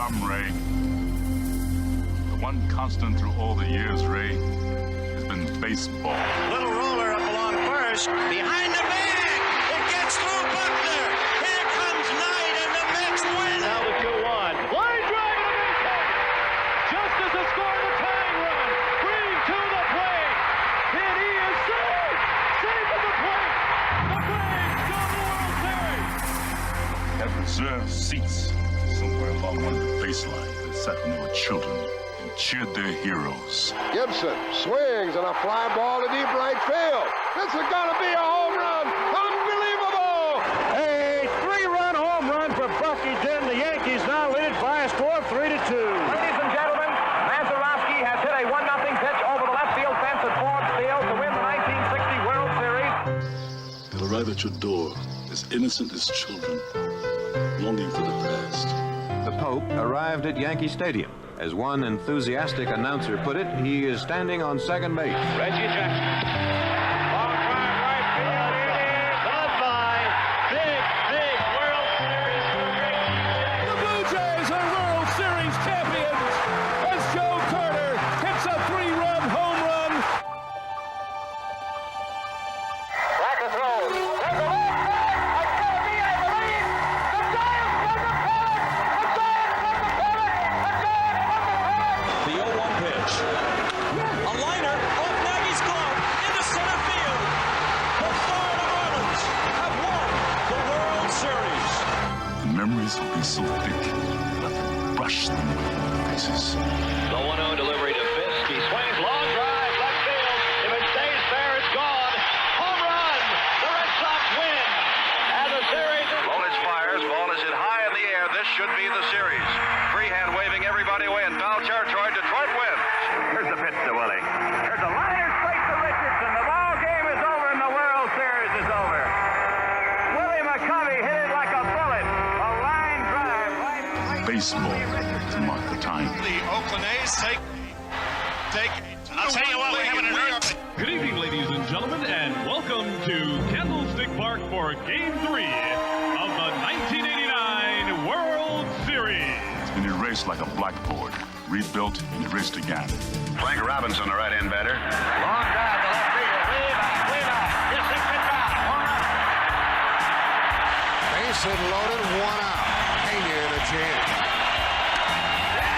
come, Ray. The one constant through all the years, Ray, has been baseball. Little roller up along first. Behind the bag. It gets through Buckner. Here comes Knight, and the Mets win. Now the 2-1. Line drive to the base hit. Justice has scored a tying run. Green to the plate. And he is safe. Safe at the plate. The Braves go to the World Series. Have reserved seats somewhere along one of the baselines that sat when they were children and cheered their heroes. Gibson swings and a fly ball to deep right field. This is gonna be a home run. Unbelievable! A 3-run home run for Bucky Dent. The Yankees now lead by a score of 3-2. Ladies and gentlemen, Mazeroski has hit a 1-0 pitch over the left field fence at Ford Field to win the 1960 World Series. They'll arrive at your door as innocent as children, longing for the past. The Pope arrived at Yankee Stadium. As one enthusiastic announcer put it, he is standing on second base. Reggie Jackson. Long drive right field. It is big World Series. The Blue Jays are World Series champions as Joe Carter hits a 3-run home run. Brackett throws. There's a ball back. It's going to be, I believe, the Giants won the pennant. The Giants won the pennant. The Giants won the pennant. The 0-1 pitch. A liner off Nagy's glove into center field. The Florida Marlins have won the World Series. The memories will be so thick, you'll have to brush them with your faces. The 1-0 delivery to Fisk. He swings, long drive, left field. If it stays fair, it's gone. Home run. The Red Sox win. And the series is... Lolich fires. Ball is hit high in the air. This should be the series. Freehand waving everybody away in foul territory. Detroit wins. Here's the pitch to Willie. There's a liner straight to Richardson. The ball game is over and the World Series is over. Willie McCovey hit it like a bullet. A line drive right. Baseball to mark the time. The Oakland A's take. I'll tell you what, we're having an earth. Good evening, ladies and gentlemen, and welcome to Candlestick Park for Game 3 of the 1989 World Series. It's been erased like a blackboard, rebuilt and erased again. Frank Robinson, the right-hand batter. Long drive to left field. Way back. Yes, it's a drop. Home run. Base hit loaded, 1 out. Pena in a jam.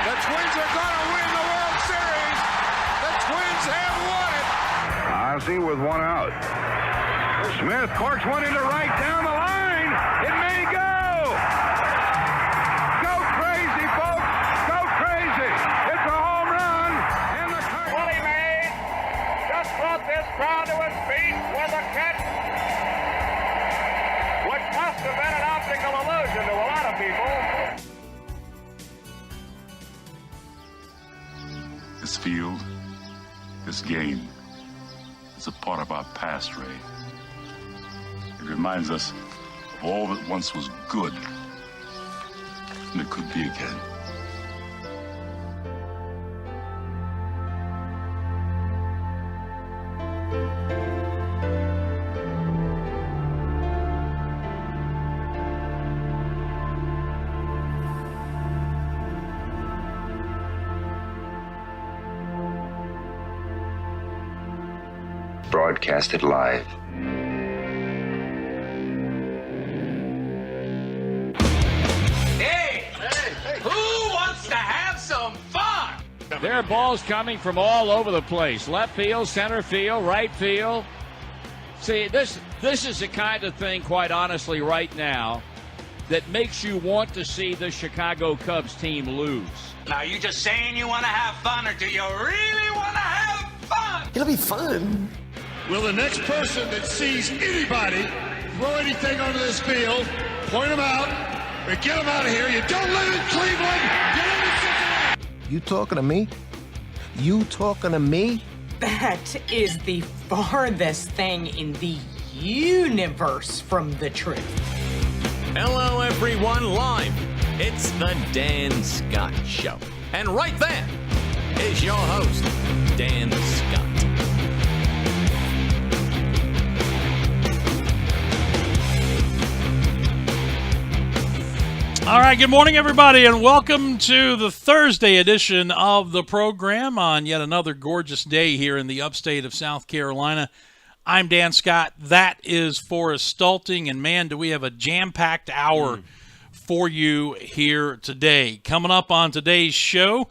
The Twins are gonna win the World Series. The Twins have won it. Ozzie with 1 out. Smith corks one into right down the line. It may go. Go crazy, folks. Go crazy. It's a home run. And the Willie Mays just brought this crowd to his feet with a catch which must have been an optical illusion to a lot of people. This field, this game, is a part of our past, Ray. It reminds us of all that once was good, and it could be again. Broadcasted live. Hey! Who wants to have some fun? There are balls coming from all over the place. Left field, center field, right field. See, this is the kind of thing, quite honestly, right now, that makes you want to see the Chicago Cubs team lose. Now, are you just saying you want to have fun, or do you really want to have fun? It'll be fun. Will the next person that sees anybody throw anything onto this field, point them out, or get them out of here. You don't live in Cleveland. You live in Cincinnati. You talking to me? You talking to me? That is the farthest thing in the universe from the truth. Hello, everyone, live. It's the Dan Scott Show. And right there is your host, Dan Scott. All right, good morning, everybody, and welcome to the Thursday edition of the program on yet another gorgeous day here in the upstate of South Carolina. I'm Dan Scott. That is Forrest Stulting, and man, do we have a jam-packed hour for you here today. Coming up on today's show,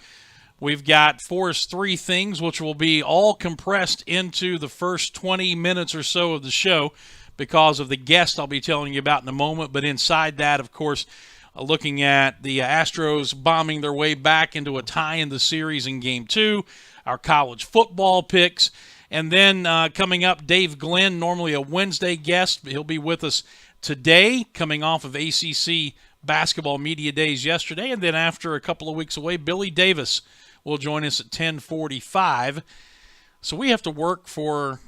we've got Forrest's Three Things, which will be all compressed into the first 20 minutes or so of the show because of the guest I'll be telling you about in a moment. But inside that, of course, looking at the Astros bombing their way back into a tie in the series in Game 2, our college football picks, and then coming up, Dave Glenn, normally a Wednesday guest. He'll be with us today, coming off of ACC Basketball Media Days yesterday, and then after a couple of weeks away, Billy Davis will join us at 10:45. So we have to work for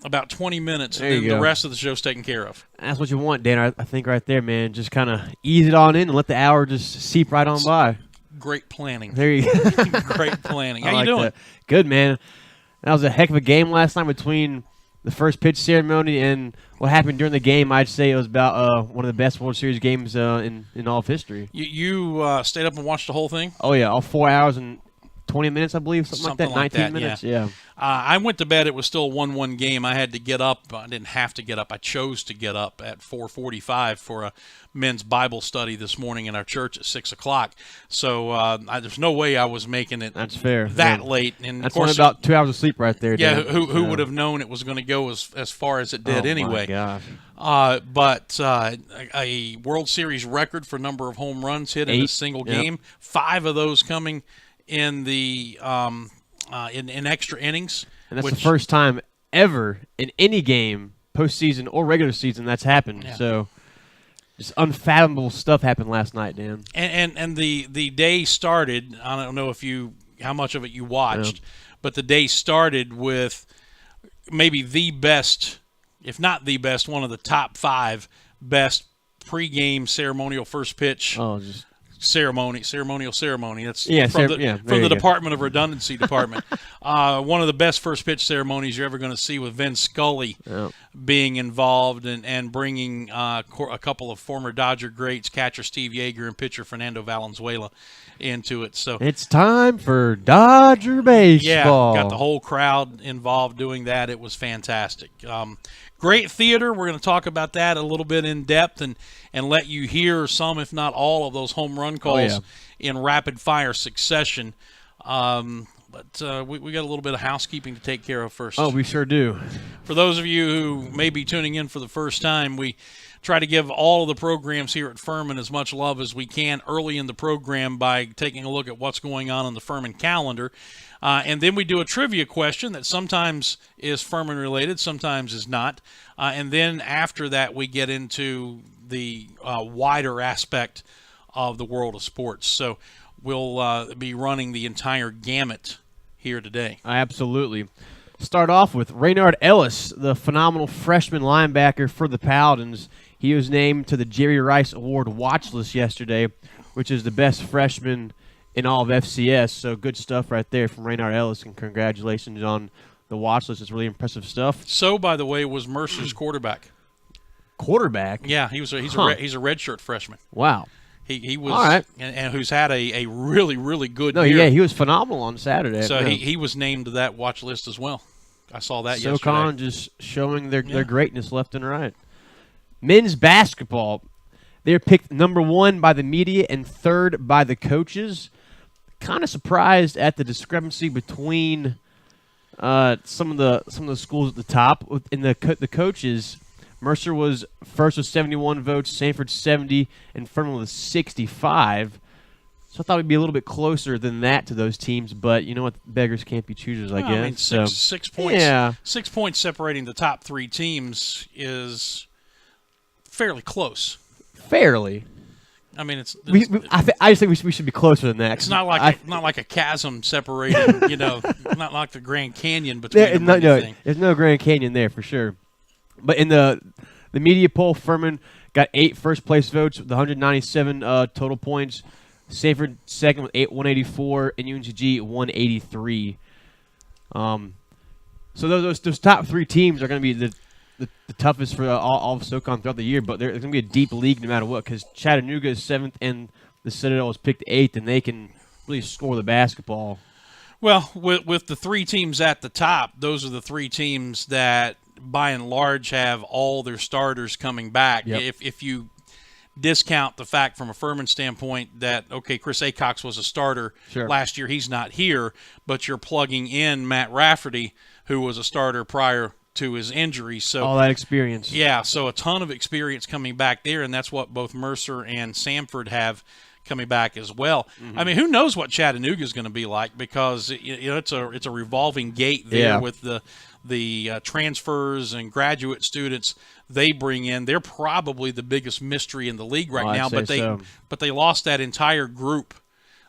about 20 minutes, and then the rest of the show's taken care of. That's what you want, Dan. I think right there, man. Just kind of ease it on in and let the hour just seep right on by. Great planning. There you go. Great planning. How like you doing? That. Good, man. That was a heck of a game last night between the first pitch ceremony and what happened during the game. I'd say it was about one of the best World Series games in all of history. You stayed up and watched the whole thing? Oh, yeah. All 4 hours and 20 minutes, I believe, something like that. 19 minutes, yeah. I went to bed. It was still a 1-1 game. I had to get up. I didn't have to get up. I chose to get up at 4:45 for a men's Bible study this morning in our church at 6 o'clock. So there's no way I was making it That's fair. that late. And that's of course, only about 2 hours of sleep right there. Yeah, Dan. who would have known it was going to go as far as it did anyway. Oh, my gosh. But a World Series record for number of home runs hit in a single game. 5 of those coming in the in extra innings. And that's the first time ever in any game, postseason or regular season, that's happened. Yeah. So just unfathomable stuff happened last night, Dan. And the day started, I don't know how much of it you watched, but the day started with maybe the best, if not the best, one of the top 5 best pregame ceremonial first pitch ceremonial ceremony. That's from the Department of Redundancy Department. One of the best first pitch ceremonies you're ever going to see, with Vin Scully being involved and bringing a couple of former Dodger greats, catcher Steve Yeager and pitcher Fernando Valenzuela, into it. So it's time for Dodger baseball. Yeah, got the whole crowd involved doing that. It was fantastic. Great theater. We're going to talk about that a little bit in depth and let you hear some, if not all, of those home run calls in rapid-fire succession. But we got a little bit of housekeeping to take care of first. Oh, we sure do. For those of you who may be tuning in for the first time, we try to give all of the programs here at Furman as much love as we can early in the program by taking a look at what's going on the Furman calendar. And then we do a trivia question that sometimes is Furman-related, sometimes is not. And then after that, we get into the wider aspect of the world of sports. So we'll be running the entire gamut here today. Absolutely. Start off with Raynard Ellis, the phenomenal freshman linebacker for the Paladins. He was named to the Jerry Rice Award watch list yesterday, which is the best freshman in all of FCS. So good stuff right there from Raynard Ellis, and congratulations on the watch list. It's really impressive stuff. So, by the way, was Mercer's quarterback. Quarterback? Yeah, he's a redshirt freshman. Wow. He was, all right. and who's had a really, really good year. Yeah, he was phenomenal on Saturday. So he was named to that watch list as well. I saw that yesterday. SoCon just showing their greatness left and right. Men's basketball, they're picked number 1 by the media and 3rd by the coaches. Kind of surprised at the discrepancy between some of the schools at the top. In the coaches, Mercer was first with 71 votes, Sanford 70, and Furman with 65. So I thought we'd be a little bit closer than that to those teams, but you know what? Beggars can't be choosers, I guess. I mean, six points. Yeah. 6 points separating the top 3 teams is fairly close. Fairly. I mean, I just think we should be closer than that. It's not like a chasm separating, not like the Grand Canyon between them. There's no Grand Canyon there for sure. But in the media poll, Furman got 8 first-place votes with 197 total points. Sanford second with 184, and UNCG 183. So those top 3 teams are going to be the toughest for all of SoCon throughout the year, but there's going to be a deep league no matter what, because Chattanooga is 7th and the Citadel is picked 8th, and they can really score the basketball. Well, with the 3 teams at the top, those are the 3 teams that, by and large, have all their starters coming back. Yep. If you discount the fact from a Furman standpoint that, okay, Chris Acox was a starter last year, he's not here, but you're plugging in Matt Rafferty, who was a starter prior to his injury. So all that experience. Yeah, so a ton of experience coming back there, and that's what both Mercer and Samford have coming back as well. Mm-hmm. I mean, who knows what Chattanooga is going to be like, because it's a revolving gate there with the transfers and graduate students they bring in. They're probably the biggest mystery in the league right now, but they lost that entire group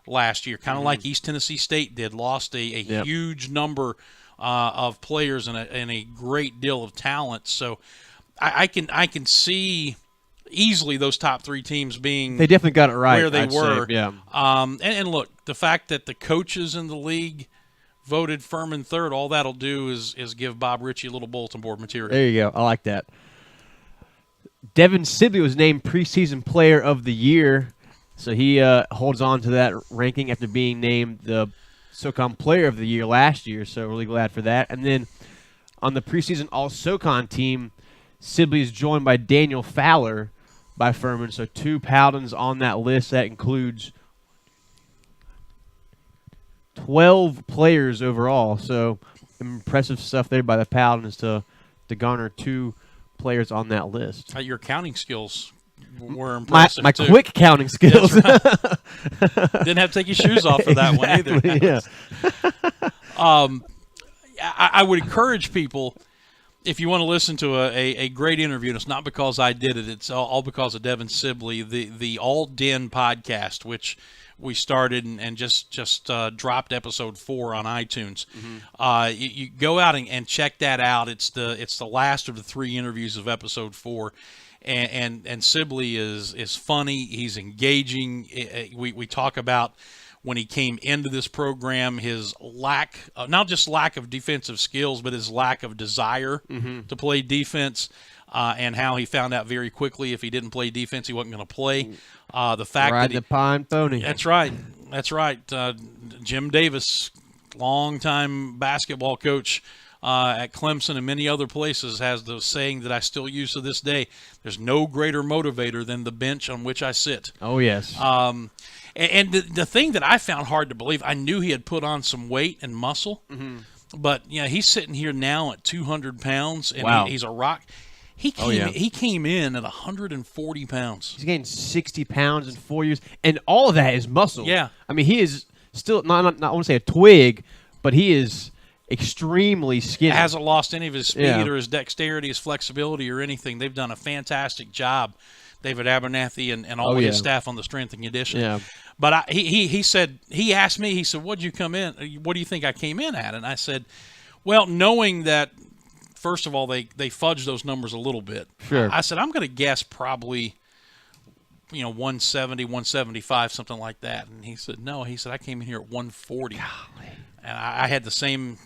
last year, kind of like East Tennessee State did, lost a huge number of players and a great deal of talent. So I can see easily those top 3 teams being they definitely got it right where they I'd were. say, yeah. And look, the fact that the coaches in the league voted Furman 3rd, all that'll do is give Bob Ritchie a little bulletin board material. There you go. I like that. Devin Sibley was named preseason player of the year, so he holds on to that ranking after being named the SoCon player of the year last year, so really glad for that. And then on the preseason All-SoCon team, Sibley is joined by Daniel Fowler by Furman, so 2 Paladins on that list. That includes 12 players overall, so impressive stuff there by the Paladins to garner 2 players on that list. Your counting skills were impressive, my too. quick counting skills. Right. Didn't have to take your shoes off for that one either. Yeah. I would encourage people, if you want to listen to a great interview, and it's not because I did it, it's all because of Devin Sibley, the All Den podcast, which we started and just dropped episode 4 on iTunes. You go out and check that out. It's the last of the 3 interviews of episode 4. And Sibley is funny. He's engaging. We talk about when he came into this program, his lack, not just lack of defensive skills, but his lack of desire to play defense, and how he found out very quickly if he didn't play defense, he wasn't going to play. The fact Ride that the pine pony. That's right. Jim Davis, longtime basketball coach at Clemson and many other places, has the saying that I still use to this day: "There's no greater motivator than the bench on which I sit." Oh yes. And the thing that I found hard to believe, I knew he had put on some weight and muscle, but he's sitting here now at 200 pounds, and he's a rock. He came in at 140 pounds. He's gained 60 pounds in 4 years, and all of that is muscle. Yeah. I mean, he is still not I want to say a twig, but he is extremely skinny. Hasn't lost any of his speed Yeah. or his dexterity, his flexibility, or anything. They've done a fantastic job, David Abernathy and all his staff on the strength and conditioning. Yeah. But he said, he asked me, he said, "What do you think I came in at?" And I said, well, knowing that, first of all, they fudged those numbers a little bit. Sure. I said, I'm going to guess probably 170, 175, something like that. And he said, no. He said, I came in here at 140. Golly. And I had the same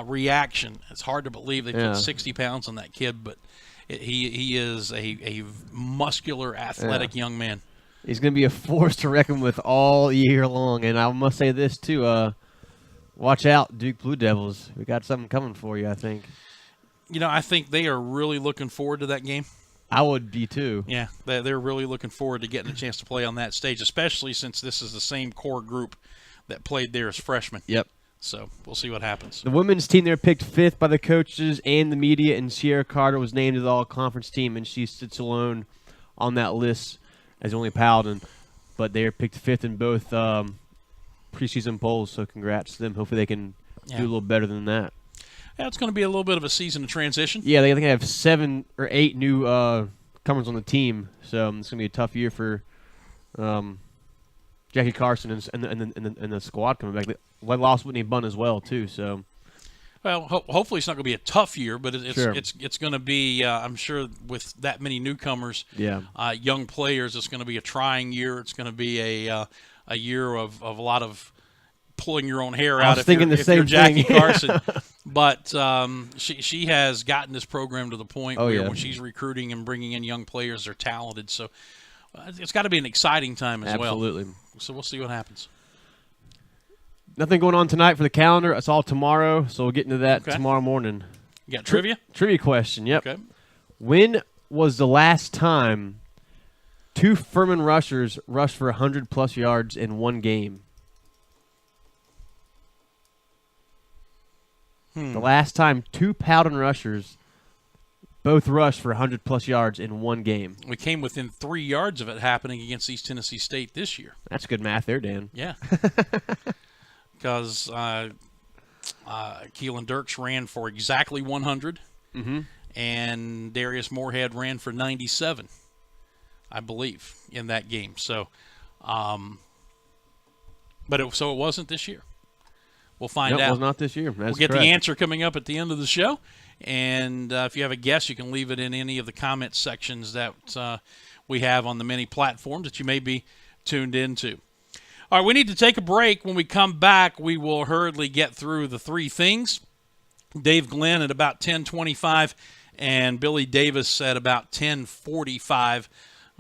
reaction. It's hard to believe they put 60 pounds on that kid, but he is a muscular, athletic young man. He's going to be a force to reckon with all year long. And I must say this, too. Watch out, Duke Blue Devils. We got something coming for you, I think. I think they are really looking forward to that game. I would be, too. Yeah, they're really looking forward to getting a chance to play on that stage, especially since this is the same core group that played there as freshmen. Yep. So we'll see what happens. The women's team there picked 5th by the coaches and the media, and Sierra Carter was named to the all-conference team, and she sits alone on that list as the only Paladin. But they are picked 5th in both preseason polls, so congrats to them. Hopefully they can do a little better than that. Yeah, it's going to be a little bit of a season of transition. Yeah, they have 7 or 8 new comers on the team, so it's going to be a tough year for Jackie Carson and the squad coming back. They lost Whitney Bunn as well, too. So, well, hopefully it's not going to be a tough year, but Sure. it's going to be. I'm sure with that many newcomers, young players, it's going to be a trying year. It's going to be a year of a lot of pulling your own hair out. I was thinking the same if you're Jackie thing. Carson. But she has gotten this program to the point where when she's recruiting and bringing in young players, they're talented. So it's got to be an exciting time as well. Absolutely. So we'll see what happens. Nothing going on tonight for the calendar. It's all tomorrow, so we'll get into that tomorrow morning. You got trivia? Trivia question, yep. Okay. When was the last time 2 Furman rushers rushed for 100-plus yards in one game? The last time 2 Powden rushers both rushed for 100-plus yards in one game. We came within 3 yards of it happening against East Tennessee State this year. That's good math there, Dan. Yeah. Because Keelan Dirks ran for exactly 100, and Darius Moorhead ran for 97, I believe, in that game. So, but it wasn't this year. We'll find out. It was not this year. We'll get the answer coming up at the end of the show. And if you have a guess, you can leave it in any of the comment sections that we have on the many platforms that you may be tuned into. All right, we need to take a break. When we come back, we will hurriedly get through the 3 things. Dave Glenn at about 10:25 and Billy Davis at about 10:45.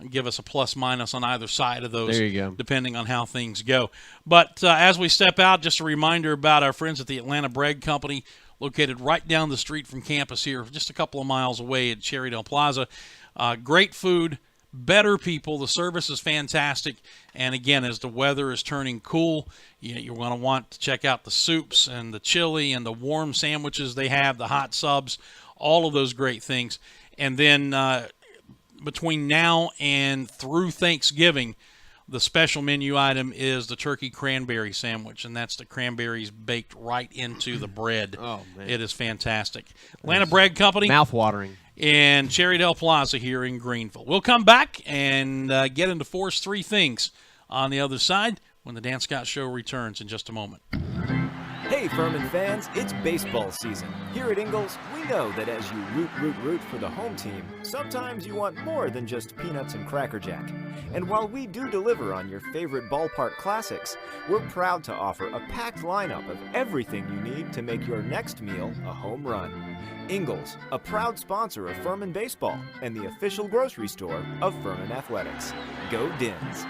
Give us a plus-minus on either side of those, there you go, depending on how things go. But as we step out, just a reminder about our friends at the Atlanta Bread Company, located right down the street from campus here, just a couple of miles away at Cherrydale Plaza. Great food, better people. The service is fantastic. And, again, as the weather is turning cool, you're going to want to check out the soups and the chili and the warm sandwiches they have, the hot subs, all of those great things. And then between now and through Thanksgiving, the special menu item is the turkey cranberry sandwich, and that's the cranberries baked right into the bread. Oh, man. It is fantastic. Atlanta Bread Company. Mouth-watering. In Cherrydale Plaza here in Greenville. We'll come back and get into Force 3 things on the other side when the Dan Scott Show returns in just a moment. Hey Furman fans, it's baseball season. Here at Ingalls, we know that as you root for the home team, sometimes you want more than just peanuts and Cracker Jack. And while we do deliver on your favorite ballpark classics, we're proud to offer a packed lineup of everything you need to make your next meal a home run. Ingalls, a proud sponsor of Furman Baseball and the official grocery store of Furman Athletics. Go Dins!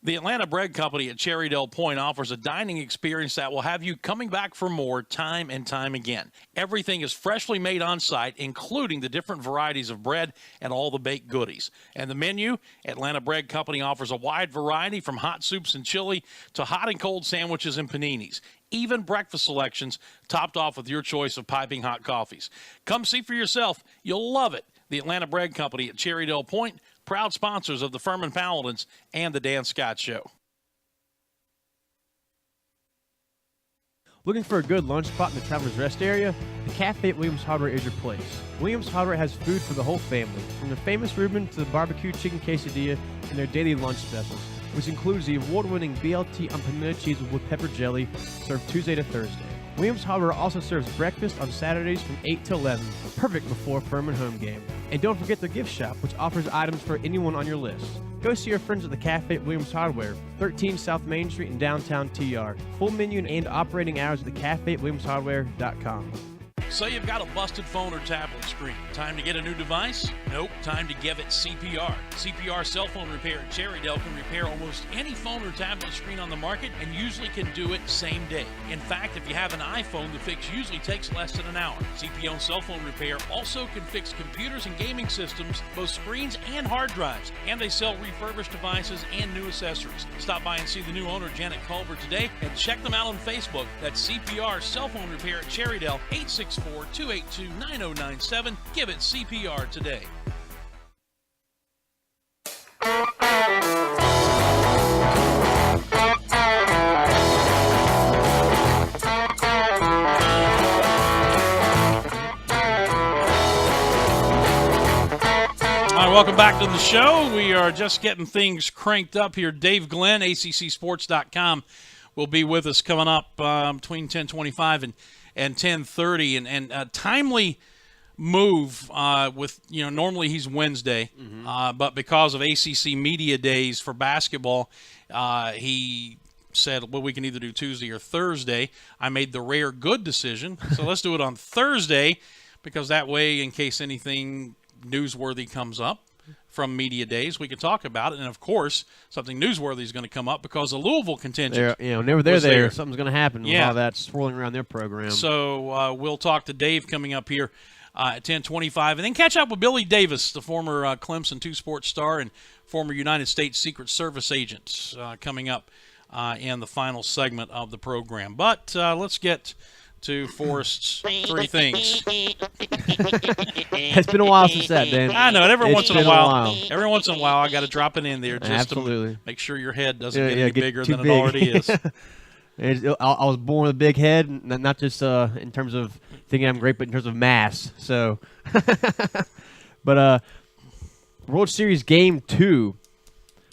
The Atlanta Bread Company at Cherrydale Point offers a dining experience that will have you coming back for more time and time again. Everything is freshly made on site, including the different varieties of bread and all the baked goodies. And the menu, Atlanta Bread Company offers a wide variety from hot soups and chili to hot and cold sandwiches and paninis. Even breakfast selections topped off with your choice of piping hot coffees. Come see for yourself. You'll love it. The Atlanta Bread Company at Cherrydale Point, proud sponsors of the Furman Paladins and the Dan Scott Show. Looking for a good lunch spot in the Travelers Rest area? The Cafe at Williams Hardware is your place. Williams Hardware has food for the whole family, from the famous Reuben to the barbecue chicken quesadilla and their daily lunch specials, which includes the award-winning BLT on pimento cheese with pepper jelly, served Tuesday to Thursday. Williams Hardware also serves breakfast on Saturdays from 8 to 11, perfect before Furman home game. And don't forget the gift shop, which offers items for anyone on your list. Go see your friends at the Cafe at Williams Hardware, 13 South Main Street in downtown TR. Full menu and operating hours at the Cafe at WilliamsHardware.com. Say you've got a busted phone or tablet screen. Time to get a new device? Nope. Time to give it CPR. CPR Cell Phone Repair at Cherrydale can repair almost any phone or tablet screen on the market and usually can do it same day. In fact, if you have an iPhone, the fix usually takes less than an hour. CPO Cell Phone Repair also can fix computers and gaming systems, both screens and hard drives. And they sell refurbished devices and new accessories. Stop by and see the new owner, Janet Culver, today and check them out on Facebook. That's CPR Cell Phone Repair at Cherrydale, 864-282-9097. Give it CPR today. All right, welcome back to the show. We are just getting things cranked up here. Dave Glenn, ACCSports.com, will be with us coming up between 10:25 and 10:30, and a timely move with, normally he's Wednesday, but because of ACC Media Days for basketball, he said, well, we can either do Tuesday or Thursday. I made the rare good decision, so let's do it on Thursday, because that way, in case anything newsworthy comes up from media days, we can talk about it. And, of course, something newsworthy is going to come up because the Louisville contingent whenever they're there, something's going to happen with all that swirling around their program. So we'll talk to Dave coming up here at 10:25, and then catch up with Billy Davis, the former Clemson two-sports star and former United States Secret Service agent, coming up in the final segment of the program. But let's get to Forrest's three things. It's been a while since that, Dan. I know. Every once in a while, I got to drop it in there just to make sure your head doesn't get any bigger than it already is. I was born with a big head, not just in terms of thinking I'm great, but in terms of mass. So, but World Series Game 2.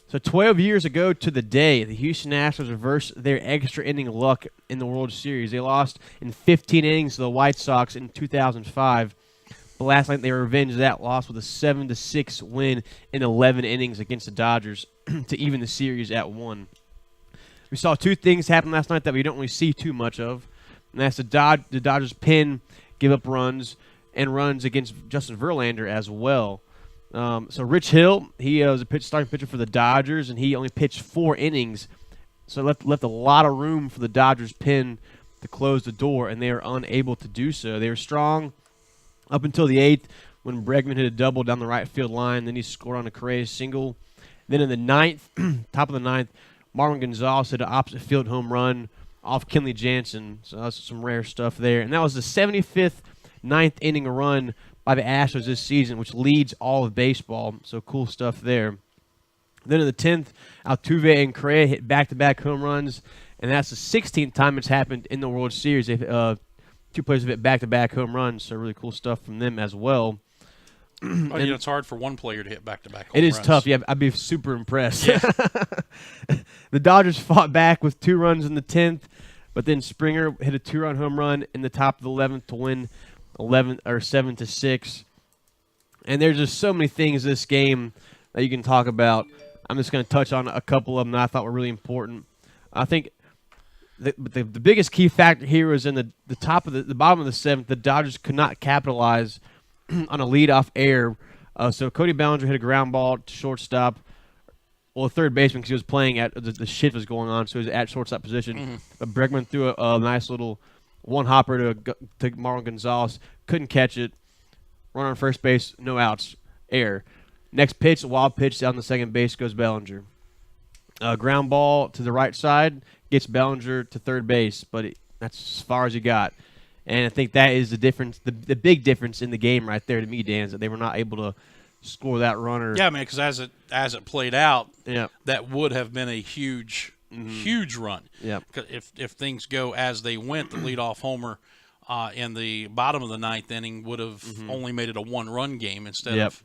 So 12 years ago to the day, the Houston Astros reversed their extra inning luck in the World Series. They lost in 15 innings to the White Sox in 2005. But last night they revenged that loss with a 7-6 win in 11 innings against the Dodgers to even the series at 1. We saw two things happen last night that we don't really see too much of, and that's the Dodgers pin, give up runs, and runs against Justin Verlander as well. So Rich Hill, he was a starting pitcher for the Dodgers, and he only pitched 4 innings, so left a lot of room for the Dodgers pin to close the door, and they were unable to do so. They were strong up until the 8th when Bregman hit a double down the right field line. Then he scored on a Correa single. Then in the 9th, top of the 9th, Marwin Gonzalez hit an opposite field home run off Kenley Jansen. So that's some rare stuff there. And that was the 75th ninth inning run by the Astros this season, which leads all of baseball. So cool stuff there. Then in the 10th, Altuve and Correa hit back-to-back home runs, and that's the 16th time it's happened in the World Series. Two players have hit back-to-back home runs, so really cool stuff from them as well. It's hard for one player to hit back-to-back home runs. It is runs. Tough. Yeah, I'd be super impressed. Yeah. The Dodgers fought back with 2 runs in the 10th, but then Springer hit a 2-run home run in the top of the 11th to win 7-6. And there's just so many things this game that you can talk about. I'm just going to touch on a couple of them that I thought were really important. I think the biggest key factor here was in the top of the bottom of the 7th. The Dodgers could not capitalize on a leadoff error. So Cody Bellinger hit a ground ball to shortstop. Well, third baseman, because he was playing at the shift was going on, so he was at shortstop position. Mm-hmm. But Bregman threw a nice little one hopper to Marwin Gonzalez. Couldn't catch it. Run on first base, no outs, error. Next pitch, a wild pitch down the second base goes Bellinger. Ground ball to the right side gets Bellinger to third base, but that's as far as you got. And I think that is the difference, the big difference in the game right there to me, Dan, is that they were not able to score that runner. Yeah, man, because as it played out, yeah, that would have been a huge run. Yeah, if things go as they went, the leadoff homer in the bottom of the 9th inning would have only made it a 1-run game instead of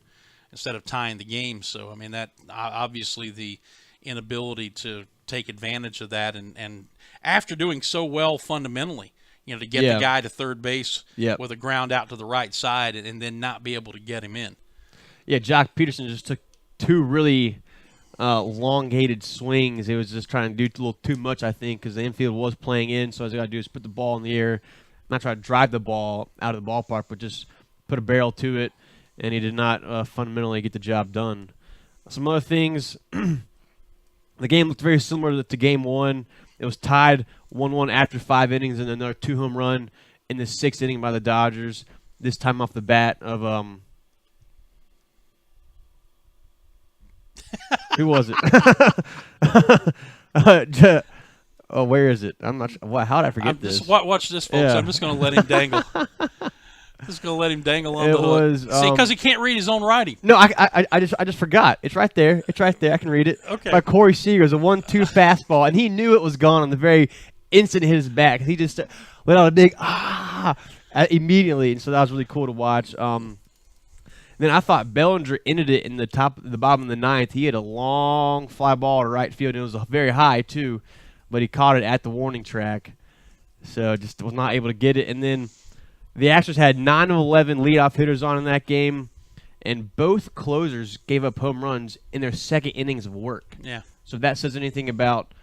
tying the game. So I mean, that obviously the inability to take advantage of that, and after doing so well fundamentally, to get the guy to third base with a ground out to the right side and then not be able to get him in. Yeah, Jock Peterson just took 2 really elongated swings. It was just trying to do a little too much, I think, because the infield was playing in. So all I got to do is put the ball in the air, not try to drive the ball out of the ballpark, but just put a barrel to it. And he did not fundamentally get the job done. Some other things, the game looked very similar to Game 1. It was tied 1-1 after 5 innings, and another 2-home run in the 6th inning by the Dodgers. This time off the bat of who was it? Where is it? I'm not sure. How did I forget this? Watch this, folks. Yeah. I'm just going to let him dangle. Just going to let him dangle on it the hook. Was, see, because he can't read his own writing. No, I just forgot. It's right there. It's right there. I can read it. Okay. By Corey Seager. It was a 1-2 fastball, and he knew it was gone on the very instant it hit his back. He just let out a big immediately, and so that was really cool to watch. Then I thought Bellinger ended it in the bottom of the 9th. He had a long fly ball to right field, and it was very high too, but he caught it at the warning track, so just was not able to get it. And then the Astros had 9 of 11 leadoff hitters on in that game, and both closers gave up home runs in their second innings of work. Yeah. So if that says anything about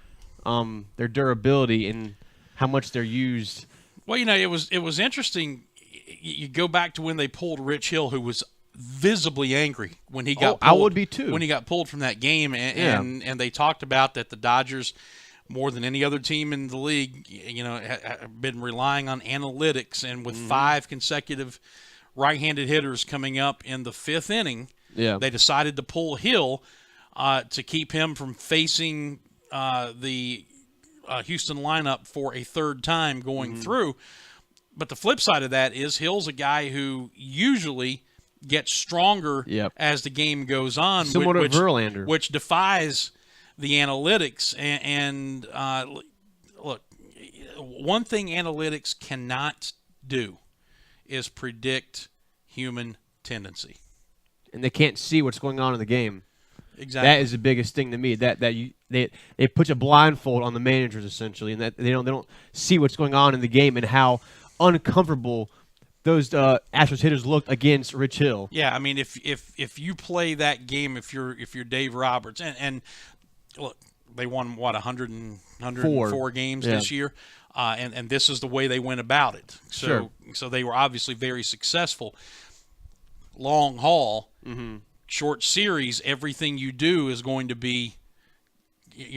their durability and how much they're used. Well, it was interesting. You go back to when they pulled Rich Hill, who was visibly angry when he got pulled. I would be too. When he got pulled from that game, and they talked about that the Dodgers, more than any other team in the league, have been relying on analytics, and with 5 consecutive right-handed hitters coming up in the 5th inning, they decided to pull Hill to keep him from facing the Houston lineup for a 3rd time going through. But the flip side of that is Hill's a guy who usually gets stronger as the game goes on, similar to Verlander, which defies the analytics. And look, one thing analytics cannot do is predict human tendency, and they can't see what's going on in the game. Exactly, that is the biggest thing to me. They put a blindfold on the managers essentially, and that they don't see what's going on in the game and how uncomfortable those Astros hitters looked against Rich Hill. Yeah, I mean, if you play that game, if you're Dave Roberts, and look, they won 104 games this year, and this is the way they went about it. So they were obviously very successful. Long haul, short series, everything you do is going to be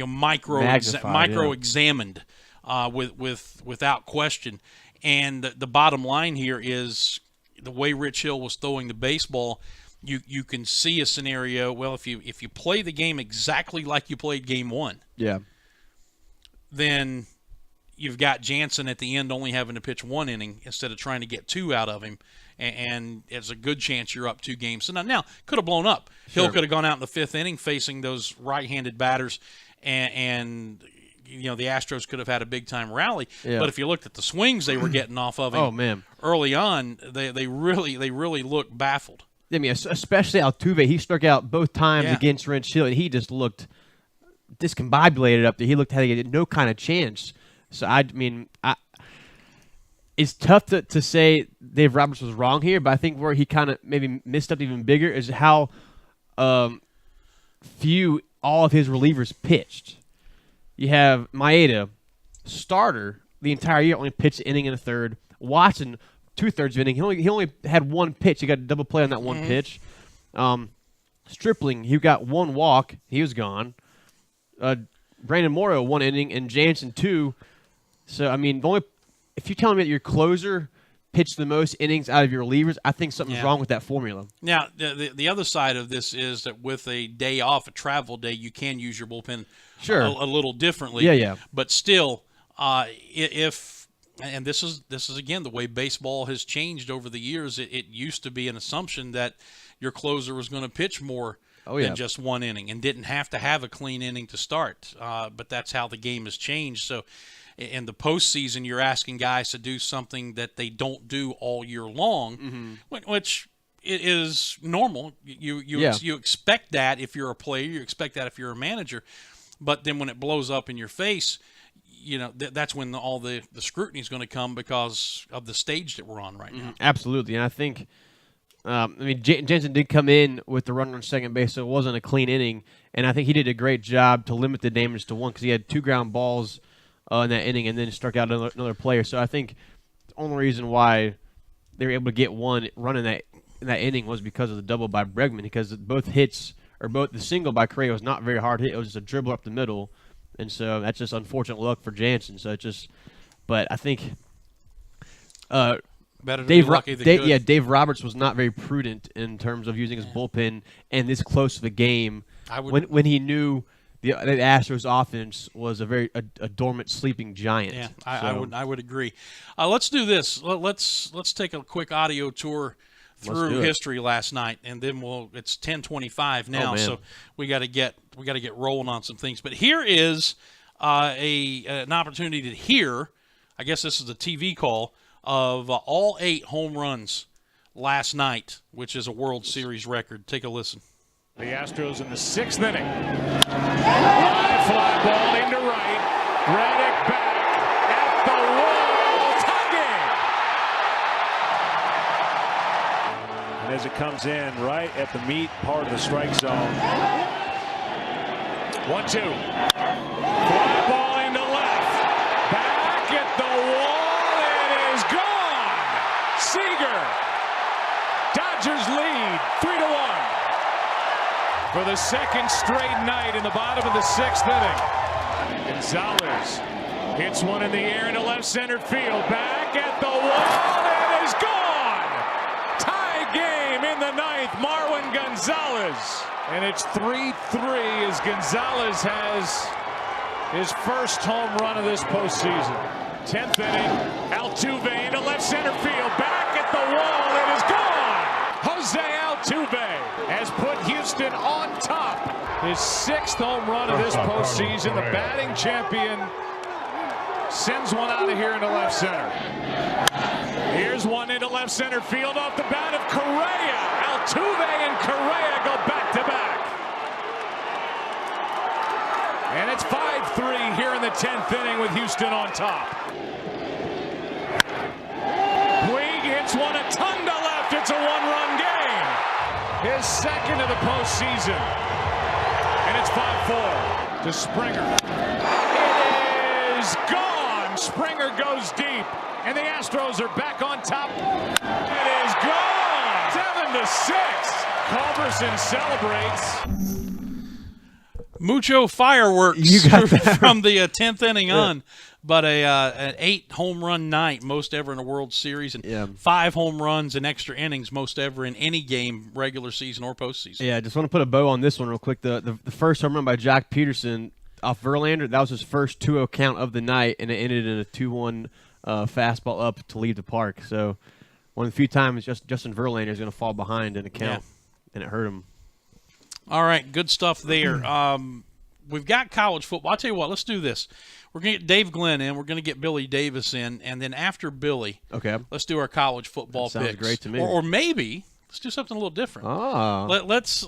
micro examined without question. And the bottom line here is the way Rich Hill was throwing the baseball, you can see a scenario. Well, if you play the game exactly like you played Game 1, then you've got Jansen at the end only having to pitch 1 inning instead of trying to get 2 out of him, and it's a good chance you're up 2 games. So now could have blown up. Hill could have gone out in the 5th inning facing those right-handed batters, and the Astros could have had a big-time rally. But if you looked at the swings they were getting off of him early on, they really looked baffled. I mean, especially Altuve, he struck out both times against Rich Hill, and he just looked discombobulated up there. He looked like he had no kind of chance. So, it's tough to say Dave Roberts was wrong here, but I think where he kind of maybe missed up even bigger is how few all of his relievers pitched. You have Maeda, starter, the entire year, only pitched an inning and a third. Watson, 2/3 of inning. He only had 1 pitch. He got a double play on that 1 pitch. Stripling, he got 1 walk. He was gone. Brandon Morrow, 1 inning, and Jansen 2. So, I mean, if you're telling me that your closer pitched the most innings out of your relievers, I think something's wrong with that formula. Now, the other side of this is that with a day off, a travel day, you can use your bullpen a little differently. Yeah. But still, and this is again the way baseball has changed over the years. It used to be an assumption that your closer was going to pitch more than just 1 inning and didn't have to have a clean inning to start. But that's how the game has changed. So in the postseason, you're asking guys to do something that they don't do all year long, which is normal. You expect that if you're a player. You expect that if you're a manager. But then when it blows up in your face, that's when all the scrutiny is going to come because of the stage that we're on right now. Absolutely, and I think, Jansen did come in with the runner on second base, so it wasn't a clean inning, and I think he did a great job to limit the damage to 1 because he had 2 ground balls in that inning and then struck out another player. So I think the only reason why they were able to get 1 run in that inning was because of the double by Bregman, because both the single by Correa was not very hard hit. It was just a dribble up the middle. And so that's just unfortunate luck for Jansen. So but I think better to be lucky than good. Dave Roberts was not very prudent in terms of using his bullpen and this close to the game when he knew the Astros offense was a dormant sleeping giant. Yeah, I would agree. Let's do this. Let's take a quick audio tour through history last night, and then it's 10:25 now, so we got to get rolling on some things. But here is an opportunity to hear. I guess this is the TV call of all 8 home runs last night, which is a World Series record. Take a listen. The Astros in the 6th inning. High fly ball into right. Reddick back at the wall. Tie game. And as it comes in right at the meat part of the strike zone. 1-2. Fly ball Seager. Dodgers lead 3-1. For the second straight night in the bottom of the 6th inning. Gonzalez hits one in the air into left center field. Back at the wall. It is gone. Tie game in the 9th. Marwin Gonzalez. And it's 3-3 as Gonzalez has his first home run of this postseason. 10th inning. Altuve into left center field. Back at the wall. It is gone. Jose Altuve has put Houston on top. His 6th home run of this postseason. The batting champion sends one out of here into left center. Here's one into left center field off the bat of Correa. Altuve and Correa go back to back. And it's 5-3 here in the 10th inning with Houston on top. Puig hits one a ton to left. It's a one-run game. His second of the postseason. And it's 5-4 to Springer. It is gone. Springer goes deep. And the Astros are back on top. It is gone. 7-6. Culberson celebrates. Mucho fireworks from the 10th inning on. But an 8 home run night, most ever in a World Series, and 5 home runs and extra innings, most ever in any game, regular season or postseason. Yeah, I just want to put a bow on this one real quick. The first home run by Jack Peterson off Verlander, that was his first 2-0 count of the night, and it ended in a 2-1 fastball up to leave the park. So one of the few times Justin Verlander is going to fall behind in a count, and it hurt him. All right, good stuff there. We've got college football. I'll tell you what, let's do this. We're going to get Dave Glenn in. We're going to get Billy Davis in. And then after Billy, let's do our college football picks. Sounds great to me. Or maybe let's do something a little different. Let's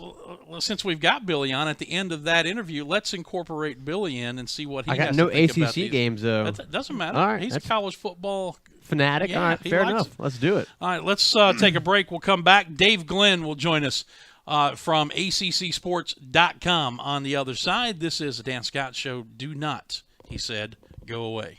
since we've got Billy on, at the end of that interview, let's incorporate Billy in and see what he has to think about these. I got no ACC games, though. It doesn't matter. All right, He's a college football fanatic. All right, fair enough. Let's do it. All right, let's take a break. We'll come back. Dave Glenn will join us from ACCSports.com on the other side. This is the Dan Scott Show. Do not, he said, go away.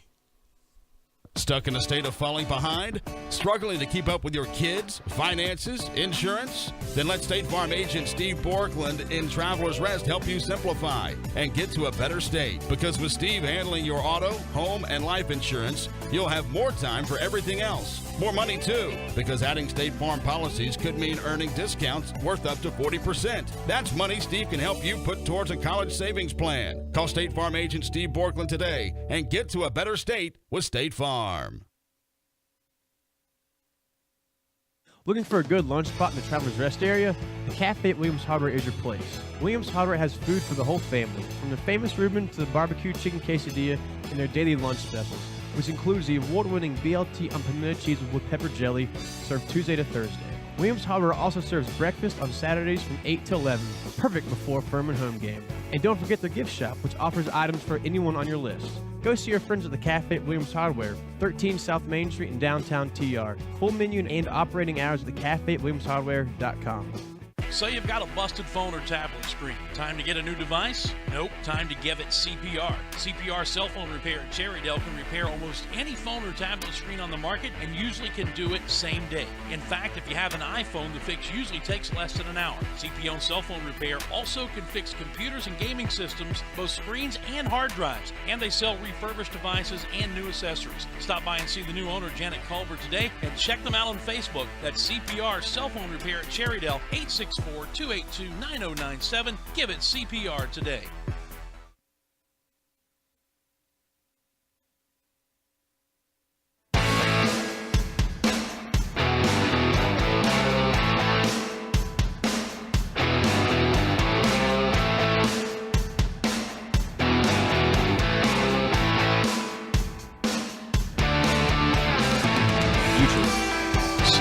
Stuck in a state of falling behind? Struggling to keep up with your kids, finances, insurance? Then let State Farm agent Steve Borkland in Travelers Rest help you simplify and get to a better state. Because with Steve handling your auto, home, and life insurance, you'll have more time for everything else. More money, too, because adding State Farm policies could mean earning discounts worth up to 40%. That's money Steve can help you put towards a college savings plan. Call State Farm agent Steve Borkland today and get to a better state with State Farm. Looking for a good lunch spot in the Travelers Rest area? The Cafe at Williams Hardware is your place. Williams Hardware has food for the whole family, from the famous Reuben to the barbecue chicken quesadilla and their daily lunch specials, which includes the award-winning BLT on pimento cheese with pepper jelly, served Tuesday to Thursday. Williams Hardware also serves breakfast on Saturdays from 8 to 11, perfect before Furman home game. And don't forget their gift shop, which offers items for anyone on your list. Go see your friends at the Cafe at Williams Hardware, 13 South Main Street in downtown TR. Full menu and operating hours at the Cafe at WilliamsHardware.com. Say you've got a busted phone or tablet screen. Time to get a new device? Nope. Time to give it CPR. CPR cell phone repair at Cherrydale can repair almost any phone or tablet screen on the market and usually can do it same day. In fact, if you have an iPhone, the fix usually takes less than an hour. CPR cell phone repair also can fix computers and gaming systems, both screens and hard drives. And they sell refurbished devices and new accessories. Stop by and see the new owner, Janet Culver, today and check them out on Facebook. That's CPR cell phone repair at Cherrydale, 864-282-9097. Give it CPR today.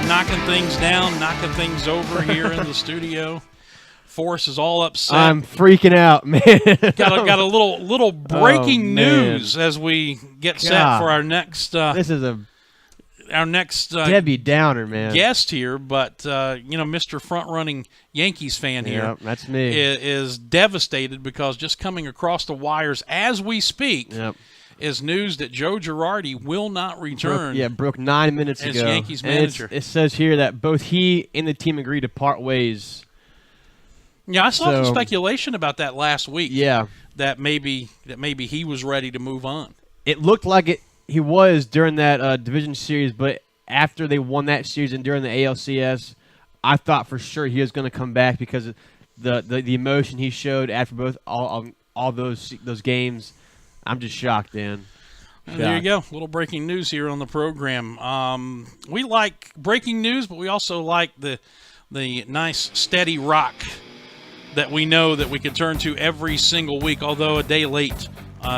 Knocking things down, knocking things over here in the studio. Force is all upset. I'm freaking out, man. got a little breaking news as we get set for our next. This is our next Debbie Downer, man. Guest here, but Mr. Front-running Yankees fan here. Yep, that's me. Is devastated because just coming across the wires as we speak. Yep. is news that Joe Girardi will not return. Broke 9 minutes as ago. Yankees And manager. it says here that both he and the team agreed to part ways. Yeah, I saw some speculation about that last week. Yeah. That maybe he was ready to move on. It looked like he was during that division series, but after they won that series and during the ALCS, I thought for sure he was going to come back because of the emotion he showed after both all those games. I'm just shocked, Dan. And there you go. A little breaking news here on the program. We like breaking news, but we also like the nice steady rock that we know that we can turn to every single week, although a day late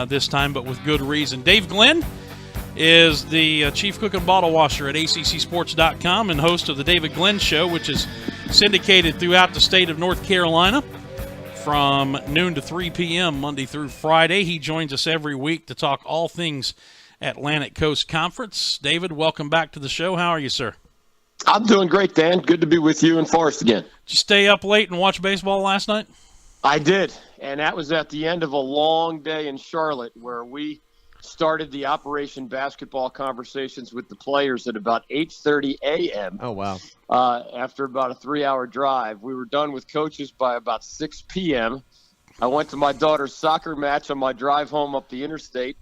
this time, but with good reason. Dave Glenn is the chief cook and bottle washer at ACCSports.com and host of the David Glenn Show, which is syndicated throughout the state of North Carolina from noon to 3 p.m. Monday through Friday. He joins us every week to talk all things Atlantic Coast Conference. David, welcome back to the show. How are you, sir? I'm doing great, Dan. Good to be with you and Forrest again. Did you stay up late and watch baseball last night? I did, and that was at the end of a long day in Charlotte where we started the Operation Basketball conversations with the players at about 8:30 a.m. Oh, wow. After about a 3-hour drive. We were done with coaches by about 6 p.m. I went to my daughter's soccer match on my drive home up the interstate,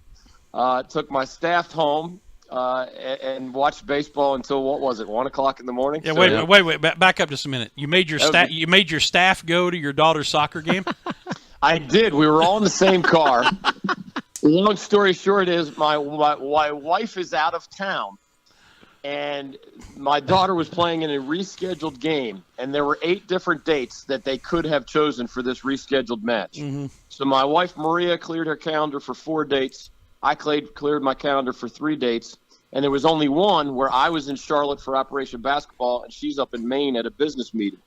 took my staff home, and watched baseball until, what was it, 1 o'clock in the morning? Yeah, wait. Back up just a minute. You made your staff go to your daughter's soccer game? I did. We were all in the same car. Long story short is my wife is out of town, and my daughter was playing in a rescheduled game, and there were 8 different dates that they could have chosen for this rescheduled match. Mm-hmm. So my wife, Maria, cleared her calendar for 4 dates. I cleared my calendar for 3 dates, and there was only one where I was in Charlotte for Operation Basketball, and she's up in Maine at a business meeting.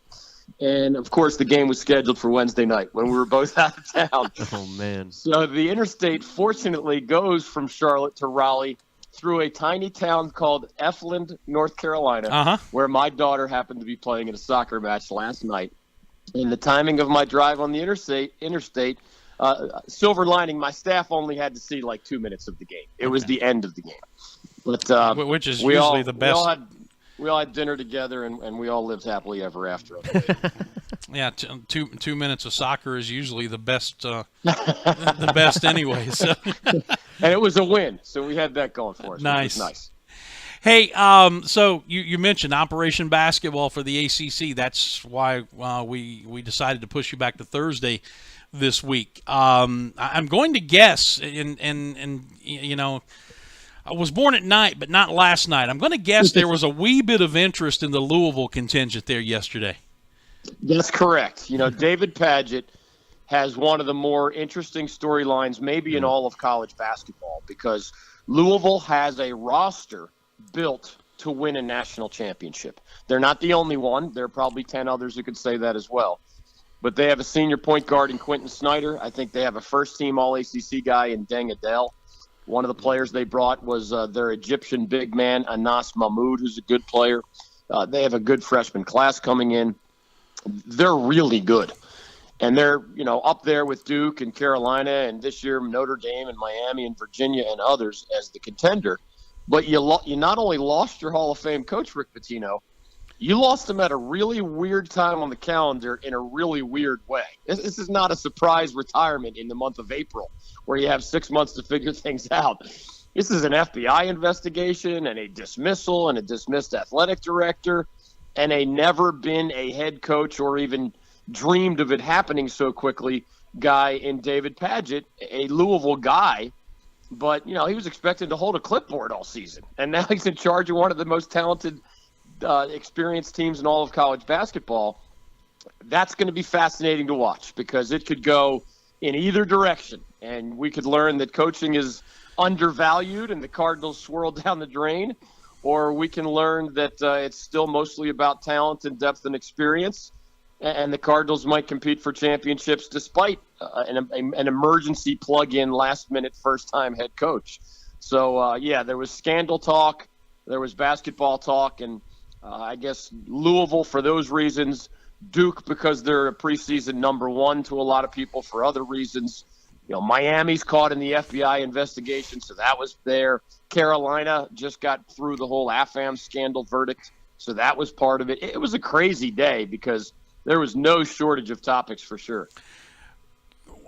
And, of course, the game was scheduled for Wednesday night when we were both out of town. Oh, man. So the interstate, fortunately, goes from Charlotte to Raleigh through a tiny town called Efland, North Carolina, where my daughter happened to be playing in a soccer match last night. In the timing of my drive on the interstate, silver lining, my staff only had to see like 2 minutes of the game. It was the end of the game. But which is usually the best. We all had dinner together, and we all lived happily ever after. Yeah, 2 minutes of soccer is usually the best. The best anyway. So. And it was a win, so we had that going for us. Nice, nice. Hey, so you mentioned Operation Basketball for the ACC. That's why we decided to push you back to Thursday this week. I'm going to guess, and you know. I was born at night, but not last night. I'm going to guess there was a wee bit of interest in the Louisville contingent there yesterday. That's correct. You know, David Padgett has one of the more interesting storylines maybe in all of college basketball because Louisville has a roster built to win a national championship. They're not the only one. There are probably 10 others who could say that as well. But they have a senior point guard in Quentin Snyder. I think they have a first-team All-ACC guy in Deng Adel. One of the players they brought was their Egyptian big man, Anas Mahmoud, who's a good player. They have a good freshman class coming in. They're really good. And they're, up there with Duke and Carolina and this year Notre Dame and Miami and Virginia and others as the contender. But you not only lost your Hall of Fame coach, Rick Pitino, you lost him at a really weird time on the calendar in a really weird way. This is not a surprise retirement in the month of April where you have 6 months to figure things out. This is an FBI investigation and a dismissal and a dismissed athletic director and a never been a head coach or even dreamed of it happening so quickly guy in David Padgett, a Louisville guy. But, he was expected to hold a clipboard all season. And now he's in charge of one of the most talented experienced teams in all of college basketball. That's going to be fascinating to watch because it could go in either direction. And we could learn that coaching is undervalued and the Cardinals swirl down the drain. Or we can learn that it's still mostly about talent and depth and experience. And the Cardinals might compete for championships despite an emergency plug-in last-minute first-time head coach. So, there was scandal talk. There was basketball talk. And I guess Louisville for those reasons, Duke because they're a preseason number one to a lot of people for other reasons. Miami's caught in the FBI investigation, so that was there. Carolina just got through the whole AFAM scandal verdict, so that was part of it. It was a crazy day because there was no shortage of topics for sure.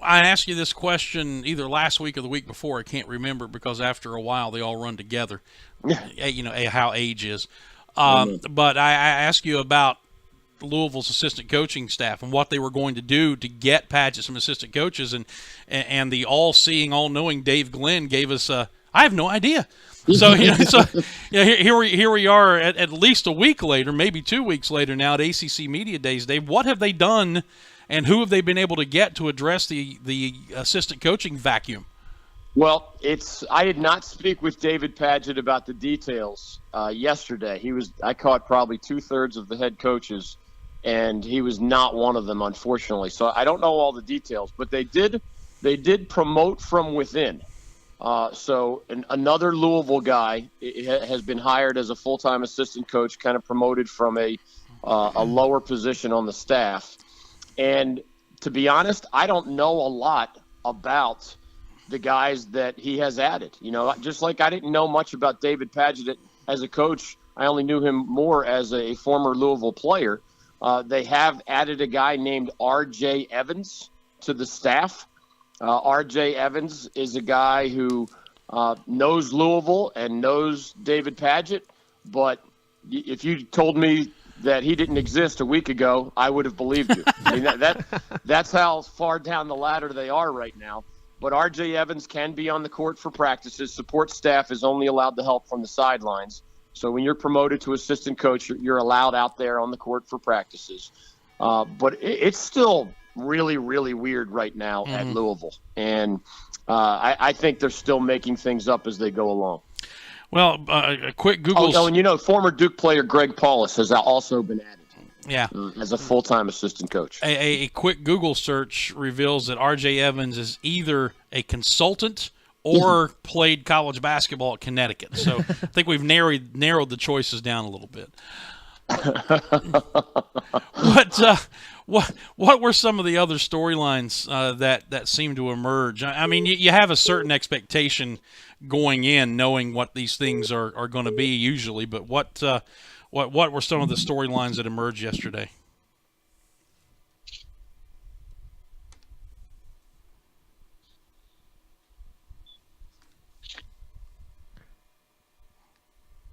I asked you this question either last week or the week before. I can't remember because after a while they all run together. How age is. But I asked you about Louisville's assistant coaching staff and what they were going to do to get Padgett some assistant coaches, and the all-seeing, all-knowing Dave Glenn gave us I have no idea. So here we are at least a week later, maybe 2 weeks later now at ACC Media Days. Dave, what have they done, and who have they been able to get to address the assistant coaching vacuum? Well, I did not speak with David Padgett about the details yesterday. I caught probably 2/3 of the head coaches, and he was not one of them, unfortunately. So I don't know all the details, but they did promote from within. So another Louisville guy has been hired as a full-time assistant coach, kind of promoted from a lower position on the staff. And to be honest, I don't know a lot about the guys that he has added. Just like I didn't know much about David Padgett as a coach, I only knew him more as a former Louisville player. They have added a guy named R.J. Evans to the staff. R.J. Evans is a guy who knows Louisville and knows David Padgett, but if you told me that he didn't exist a week ago, I would have believed you. I mean, that's how far down the ladder they are right now. But R.J. Evans can be on the court for practices. Support staff is only allowed to help from the sidelines. So when you're promoted to assistant coach, you're allowed out there on the court for practices. But it's still really, really weird right now at Louisville. And I think they're still making things up as they go along. Well, a quick Google. And former Duke player Greg Paulus has also been added. Yeah, as a full-time assistant coach. A quick Google search reveals that R.J. Evans is either a consultant or played college basketball at Connecticut. So I think we've narrowed the choices down a little bit. What were some of the other storylines that seemed to emerge? I mean, you have a certain expectation going in, knowing what these things are going to be usually, but what were some of the storylines that emerged yesterday?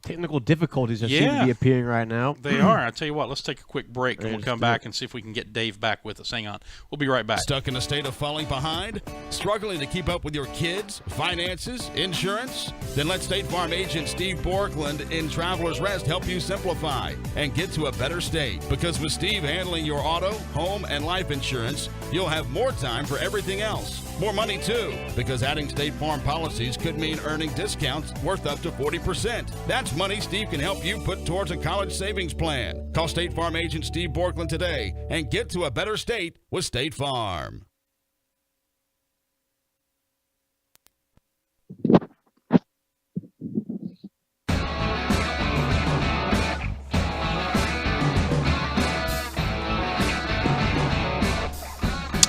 Technical difficulties that seem to be appearing right now. They are. I tell you what, let's take a quick break and we'll come back and see if we can get Dave back with us. Hang on. We'll be right back. Stuck in a state of falling behind? Struggling to keep up with your kids, finances, insurance? Then let State Farm agent Steve Borkland in Travelers Rest help you simplify and get to a better state. Because with Steve handling your auto, home, and life insurance, you'll have more time for everything else. More money, too, because adding State Farm policies could mean earning discounts worth up to 40%. That's money Steve can help you put towards a college savings plan. Call State Farm agent Steve Borkland today and get to a better state with State Farm.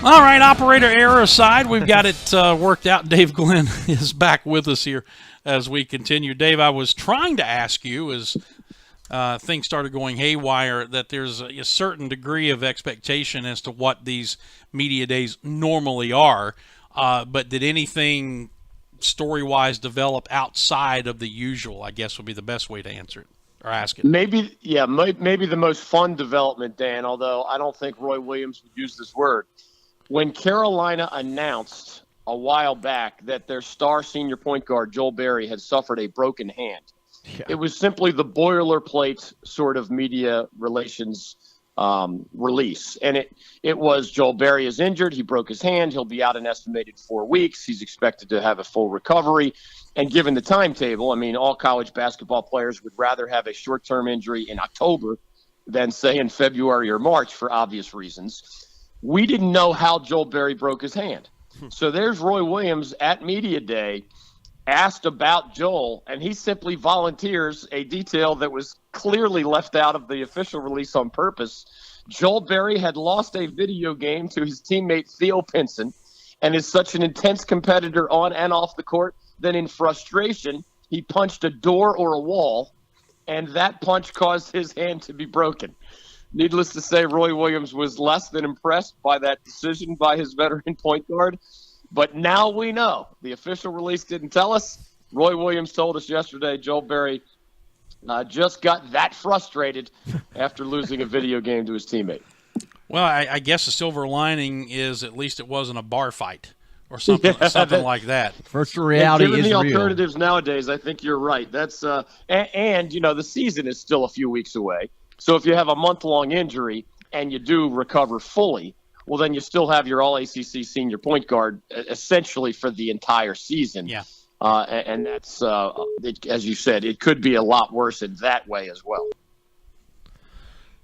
All right, operator error aside, we've got it worked out. Dave Glenn is back with us here as we continue. Dave, I was trying to ask you as things started going haywire that there's a certain degree of expectation as to what these media days normally are, but did anything story-wise develop outside of the usual, I guess would be the best way to answer it. Or ask it. Maybe the most fun development, Dan, although I don't think Roy Williams would use this word. When Carolina announced a while back that their star senior point guard, Joel Berry, had suffered a broken hand, it was simply the boilerplate sort of media relations release. And it was Joel Berry is injured. He broke his hand. He'll be out an estimated 4 weeks. He's expected to have a full recovery. And given the timetable, I mean, all college basketball players would rather have a short-term injury in October than, say, in February or March for obvious reasons. We didn't know how Joel Berry broke his hand. So there's Roy Williams at Media Day asked about Joel, and he simply volunteers a detail that was clearly left out of the official release on purpose. Joel Berry had lost a video game to his teammate Theo Pinson, and is such an intense competitor on and off the court that in frustration, he punched a door or a wall, and that punch caused his hand to be broken. Needless to say, Roy Williams was less than impressed by that decision by his veteran point guard. But now we know. The official release didn't tell us. Roy Williams told us yesterday Joel Berry just got that frustrated after losing a video game to his teammate. Well, I guess the silver lining is at least it wasn't a bar fight or something like that. Virtual reality given is the real. alternatives nowadays, I think you're right. That's and the season is still a few weeks away. So if you have a month-long injury and you do recover fully, well, then you still have your All-ACC senior point guard essentially for the entire season. Yeah. And that's, as you said, it could be a lot worse in that way as well.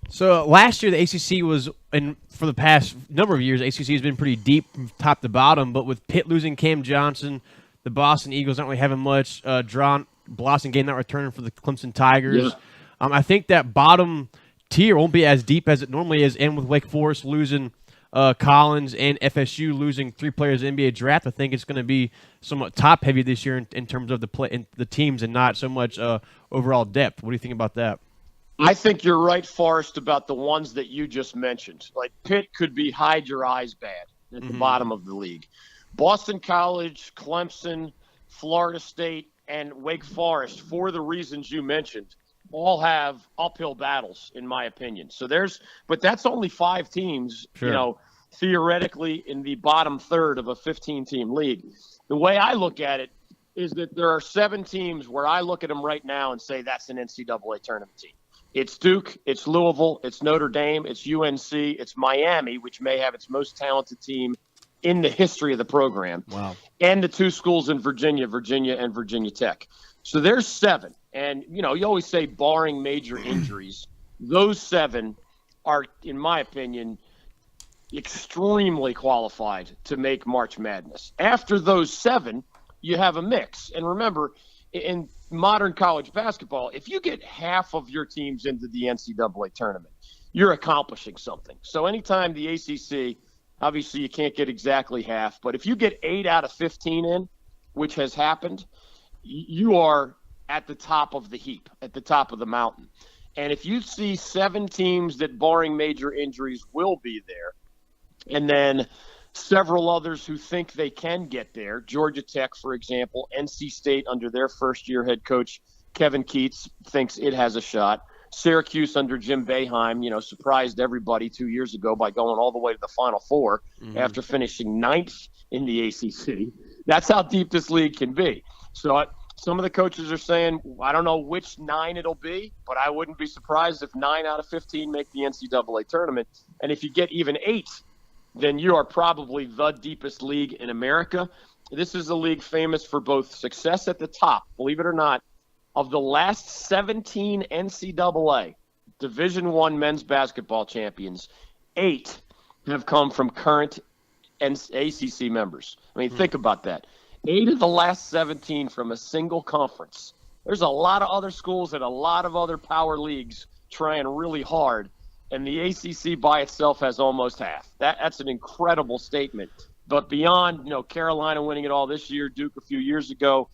So last year the ACC was, and for the past number of years, ACC has been pretty deep from top to bottom. But with Pitt losing Cam Johnson, the Boston Eagles not really having much. Dron Blossingame not returning for the Clemson Tigers. Yeah. I think that bottom tier won't be as deep as it normally is. And with Wake Forest losing Collins and FSU losing 3 players in the NBA draft, I think it's going to be somewhat top heavy this year in terms of the teams and not so much overall depth. What do you think about that? I think you're right, Forrest, about the ones that you just mentioned. Like Pitt could be hide your eyes bad at the bottom of the league. Boston College, Clemson, Florida State, and Wake Forest, for the reasons you mentioned, all have uphill battles, in my opinion. But that's only 5 teams, Sure. Theoretically in the bottom third of a 15-team league. The way I look at it is that there are 7 teams where I look at them right now and say that's an NCAA tournament team. It's Duke, it's Louisville, it's Notre Dame, it's UNC, it's Miami, which may have its most talented team in the history of the program. Wow. And the 2 schools in Virginia and Virginia Tech. So there's 7. And, you always say barring major injuries, those 7 are, in my opinion, extremely qualified to make March Madness. After those 7, you have a mix. And remember, in modern college basketball, if you get half of your teams into the NCAA tournament, you're accomplishing something. So anytime the ACC, obviously you can't get exactly half, but if you get 8 out of 15 in, which has happened, you are at the top of the heap, at the top of the mountain. And if you see 7 teams that, barring major injuries, will be there, and then several others who think they can get there, Georgia Tech, for example, NC State under their first-year head coach, Kevin Keatts, thinks it has a shot. Syracuse under Jim Boeheim, surprised everybody 2 years ago by going all the way to the Final Four after finishing 9th in the ACC. That's how deep this league can be. So some of the coaches are saying, I don't know which 9 it'll be, but I wouldn't be surprised if 9 out of 15 make the NCAA tournament. And if you get even 8, then you are probably the deepest league in America. This is a league famous for both success at the top, believe it or not. Of the last 17 NCAA Division I men's basketball champions, 8 have come from current ACC members. I mean, think about that. 8 of the last 17 from a single conference. There's a lot of other schools and a lot of other power leagues trying really hard, and the ACC by itself has almost half. That's an incredible statement. But beyond, Carolina winning it all this year, Duke a few years ago,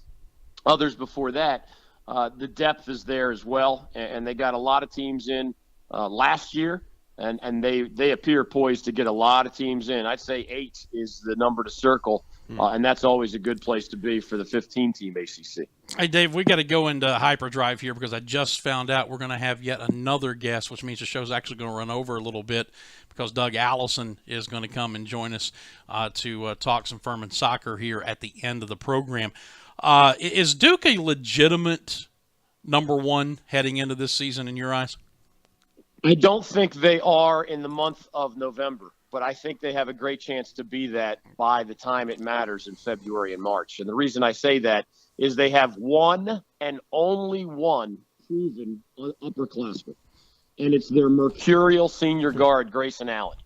others before that, the depth is there as well. And they got a lot of teams in last year, and they appear poised to get a lot of teams in. I'd say 8 is the number to circle, and that's always a good place to be for the 15-team ACC. Hey, Dave, we got to go into hyperdrive here because I just found out we're going to have yet another guest, which means the show's actually going to run over a little bit because Doug Allison is going to come and join us to talk some Furman soccer here at the end of the program. Is Duke a legitimate number 1 heading into this season in your eyes? I don't think they are in the month of November, but I think they have a great chance to be that by the time it matters in February and March. And the reason I say that is they have one and only one proven upperclassman, and it's their mercurial senior guard, Grayson Allen,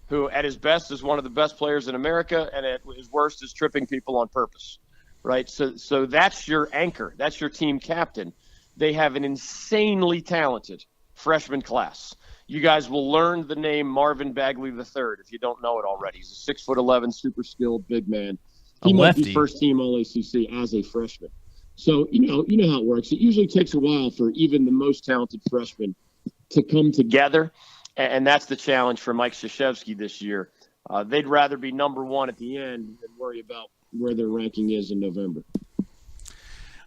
who at his best is one of the best players in America, and at his worst is tripping people on purpose, right? So that's your anchor. That's your team captain. They have an insanely talented freshman class. You guys will learn the name Marvin Bagley III if you don't know it already. He's a 6'11", super skilled big man. He might be first team All-ACC as a freshman. So you know how it works. It usually takes a while for even the most talented freshmen to come together, and that's the challenge for Mike Krzyzewski this year. They'd rather be number one at the end than worry about where their ranking is in November.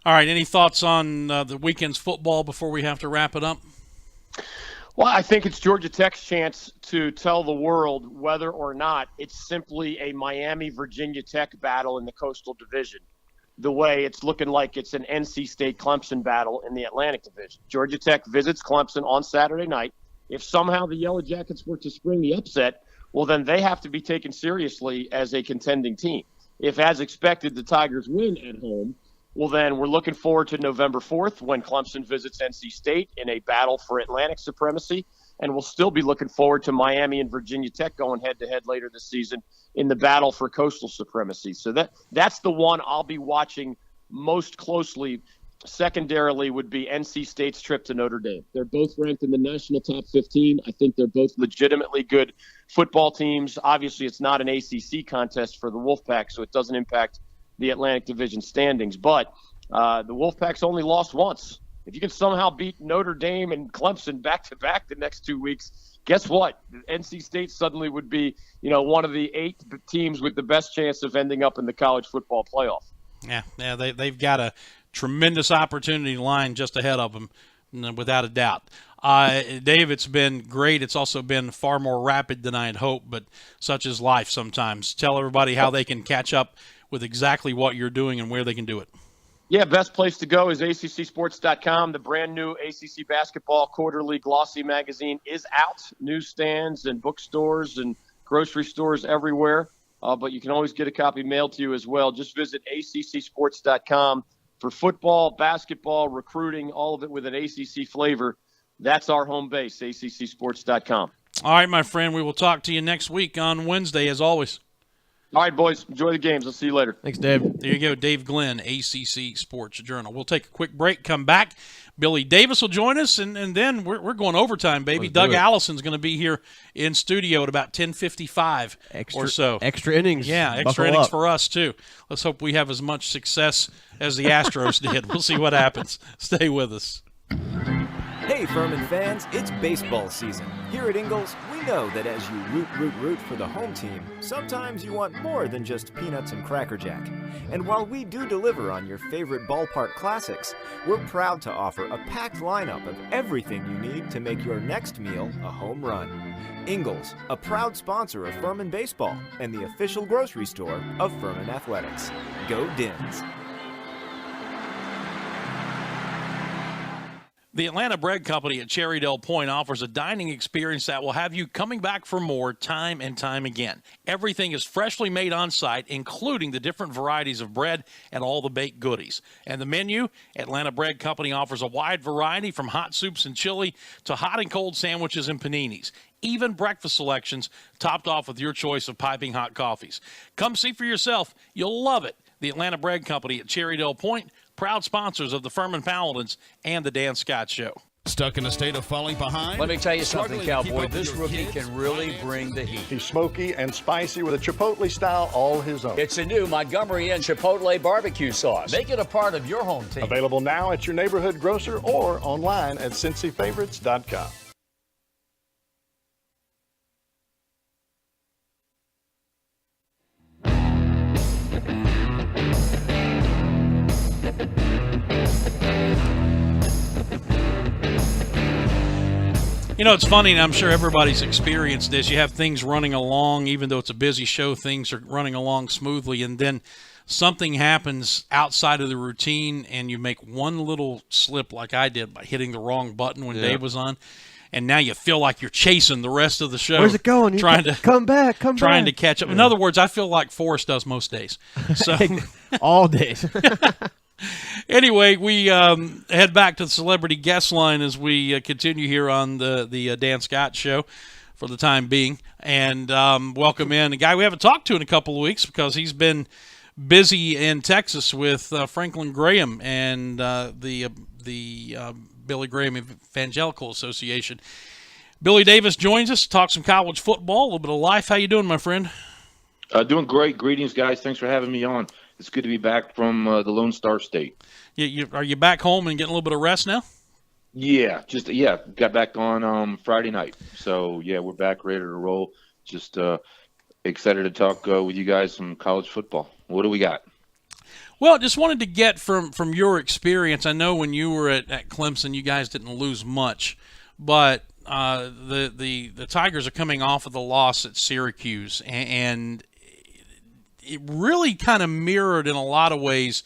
All right, any thoughts on the weekend's football before we have to wrap it up? Well, I think it's Georgia Tech's chance to tell the world whether or not it's simply a Miami-Virginia Tech battle in the Coastal Division, the way it's looking like it's an NC State-Clemson battle in the Atlantic Division. Georgia Tech visits Clemson on Saturday night. If somehow the Yellow Jackets were to spring the upset, well, then they have to be taken seriously as a contending team. If, as expected, the Tigers win at home, well, then we're looking forward to November 4th when Clemson visits NC State in a battle for Atlantic supremacy. And we'll still be looking forward to Miami and Virginia Tech going head-to-head later this season in the battle for coastal supremacy. So that's the one I'll be watching most closely. Secondarily would be NC State's trip to Notre Dame. They're both ranked in the national top 15. I think they're both legitimately good football teams. Obviously, it's not an ACC contest for the Wolfpack, so it doesn't impact the Atlantic Division standings. But the Wolfpack's only lost once. If you can somehow beat Notre Dame and Clemson back-to-back the next 2 weeks, guess what? NC State suddenly would be, one of the 8 teams with the best chance of ending up in the college football playoff. Yeah, they've got a tremendous opportunity line just ahead of them, without a doubt. Dave, it's been great. It's also been far more rapid than I had hoped, but such is life sometimes. Tell everybody how they can catch up with exactly what you're doing and where they can do it. Yeah, best place to go is ACCsports.com. The brand new ACC Basketball Quarterly Glossy magazine is out. Newsstands and bookstores and grocery stores everywhere. But you can always get a copy mailed to you as well. Just visit ACCsports.com for football, basketball, recruiting, all of it with an ACC flavor. That's our home base, ACCsports.com. All right, my friend. We will talk to you next week on Wednesday, as always. All right, boys. Enjoy the games. I'll see you later. Thanks, Dave. There you go, Dave Glenn, ACC Sports Journal. We'll take a quick break, come back. Billy Davis will join us, and then we're going overtime, baby. Doug Allison's going to be here in studio at about 10:55 or so. Extra innings. Yeah, extra innings for us, too. Let's hope we have as much success as the Astros did. We'll see what happens. Stay with us. Hey, Furman fans, it's baseball season. Here at Ingalls, we know that as you root for the home team, sometimes you want more than just peanuts and Cracker Jack. And while we do deliver on your favorite ballpark classics, we're proud to offer a packed lineup of everything you need to make your next meal a home run. Ingalls, a proud sponsor of Furman Baseball and the official grocery store of Furman Athletics. Go Dins! The Atlanta Bread Company at Cherrydale Point offers a dining experience that will have you coming back for more time and time again. Everything is freshly made on site, including the different varieties of bread and all the baked goodies. And the menu, Atlanta Bread Company offers a wide variety from hot soups and chili to hot and cold sandwiches and paninis. Even breakfast selections topped off with your choice of piping hot coffees. Come see for yourself. You'll love it. The Atlanta Bread Company at Cherrydale Point, proud sponsors of the Furman Paladins and the Dan Scott Show. Stuck in a state of falling behind? Let me tell you something, Struggling Cowboy. This rookie can really bring the heat. He's smoky and spicy with a Chipotle style all his own. It's a new Montgomery Inn Chipotle barbecue sauce. Make it a part of your home team. Available now at your neighborhood grocer or online at CincyFavorites.com. You know, it's funny, and I'm sure everybody's experienced this. You have things running along, even though it's a busy show, things are running along smoothly, and then something happens outside of the routine, and you make one little slip like I did by hitting the wrong button when Dave was on, and now you feel like you're chasing the rest of the show. Where's it going? Trying to come back. Trying to catch up. In other words, I feel like Forrest does most days. So all days. Anyway, we head back to the celebrity guest line as we continue here on the Dan Scott Show for the time being, and welcome in a guy we haven't talked to in a couple of weeks because he's been busy in Texas with Franklin Graham and the Billy Graham Evangelical Association. Billy Davis joins us to talk some college football, a little bit of life. How you doing, my friend? Doing great. Greetings, guys. Thanks for having me on. It's good to be back from the Lone Star State. Are you back home and getting a little bit of rest now? Yeah, got back on Friday night. So, yeah, we're back ready to roll. Just excited to talk with you guys some college football. What do we got? Well, just wanted to get from your experience. I know when you were at Clemson, you guys didn't lose much, but the Tigers are coming off of the loss at Syracuse, and it really kind of mirrored in a lot of ways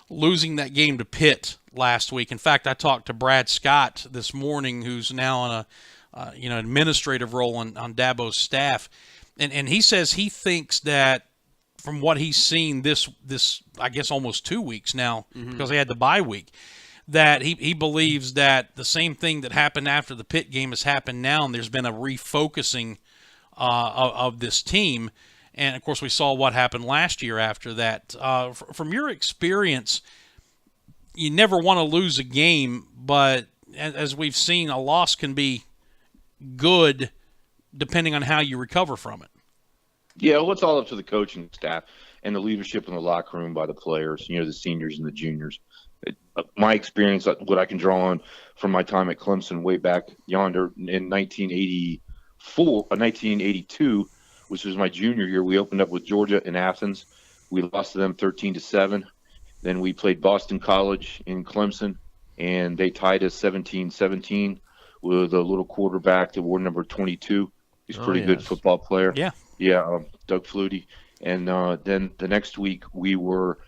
losing that game to Pitt last week. In fact, I talked to Brad Scott this morning, who's now on a administrative role on Dabo's staff, and he says he thinks that from what he's seen this I guess almost 2 weeks now, because they had the bye week, that he believes that the same thing that happened after the Pitt game has happened now, and there's been a refocusing of this team. And, of course, we saw what happened last year after that. From your experience, you never want to lose a game, but as we've seen, a loss can be good depending on how you recover from it. Yeah, well, it's all up to the coaching staff and the leadership in the locker room by the players, the seniors and the juniors. My experience, what I can draw on from my time at Clemson way back yonder in 1982, which was my junior year, we opened up with Georgia in Athens. We lost to them 13-7. Then we played Boston College in Clemson, and they tied us 17-17 with a little quarterback that wore number 22. He's a pretty good football player. Yeah, Doug Flutie. And then the next week we were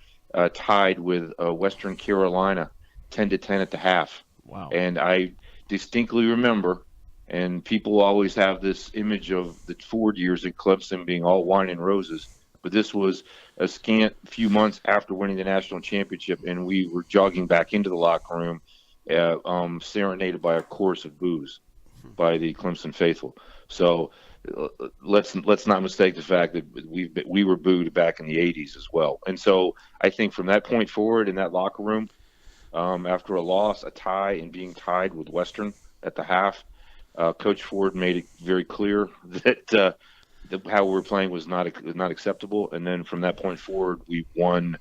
tied with Western Carolina 10-10 at the half. Wow. And I distinctly remember, and people always have this image of the forward years at Clemson being all wine and roses, but this was a scant few months after winning the national championship, and we were jogging back into the locker room, serenaded by a chorus of boos by the Clemson faithful. So let's not mistake the fact that we were booed back in the 80s as well. And so I think from that point forward in that locker room, after a loss, a tie, and being tied with Western at the half, Coach Ford made it very clear that how we were playing was not acceptable. And then from that point forward, we won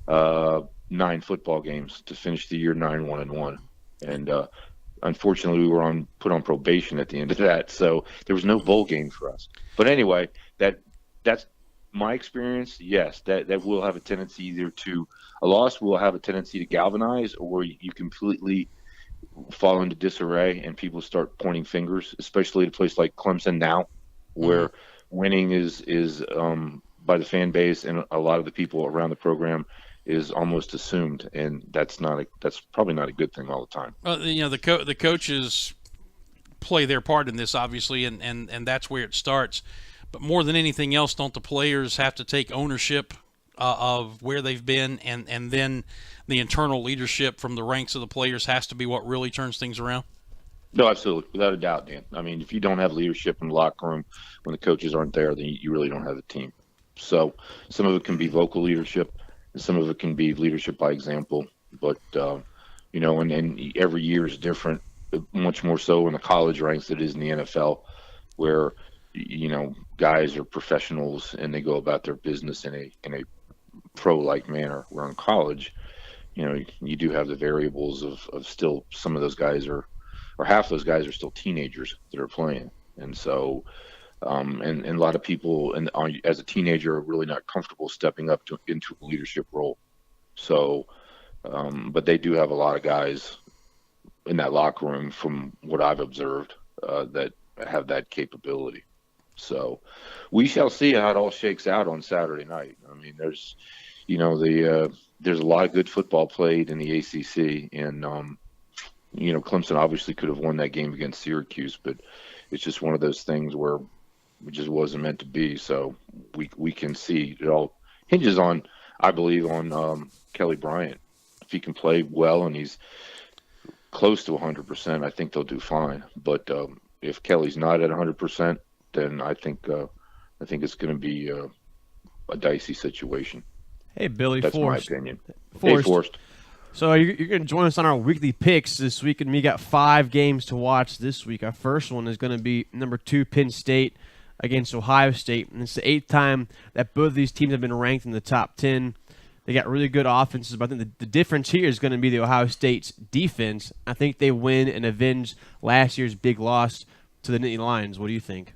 9 football games to finish the year 9-1-1. And unfortunately, we were put on probation at the end of that, so there was no bowl game for us. But anyway, that's my experience. Yes, that will have a tendency a loss will have a tendency to galvanize, or you completely fall into disarray and people start pointing fingers, especially at a place like Clemson now, where winning is by the fan base and a lot of the people around the program is almost assumed, and that's probably not a good thing all the time. Well, the coaches play their part in this, obviously, and that's where it starts. But more than anything else, don't the players have to take ownership of where they've been, and then the internal leadership from the ranks of the players has to be what really turns things around? No, absolutely, without a doubt, Dan. I mean, if you don't have leadership in the locker room when the coaches aren't there, then you really don't have a team. So some of it can be vocal leadership, and some of it can be leadership by example. But, and every year is different, much more so in the college ranks than it is in the NFL, where, guys are professionals and they go about their business in a pro-like manner. Where in college, you do have the variables of still some of those guys or half those guys are still teenagers that are playing. And so, and a lot of people, as a teenager, are really not comfortable stepping up into a leadership role. So, but they do have a lot of guys in that locker room, from what I've observed, that have that capability. So we shall see how it all shakes out on Saturday night. I mean, there's a lot of good football played in the ACC, and Clemson obviously could have won that game against Syracuse, but it's just one of those things where it just wasn't meant to be. So we can see it all hinges on, I believe, on Kelly Bryant. If he can play well and he's close to 100%, I think they'll do fine. But if Kelly's not at 100%, then I think it's going to be a dicey situation. Hey, Billy, that's Forrest. my opinion. Forrest. Hey, Forrest. So you're going to join us on our weekly picks this week, and we got 5 games to watch this week. Our first one is going to be number 2 Penn State against Ohio State, and it's the 8th time that both of these teams have been ranked in the top 10. They got really good offenses, but I think the difference here is going to be the Ohio State's defense. I think they win and avenge last year's big loss to the Nittany Lions. What do you think?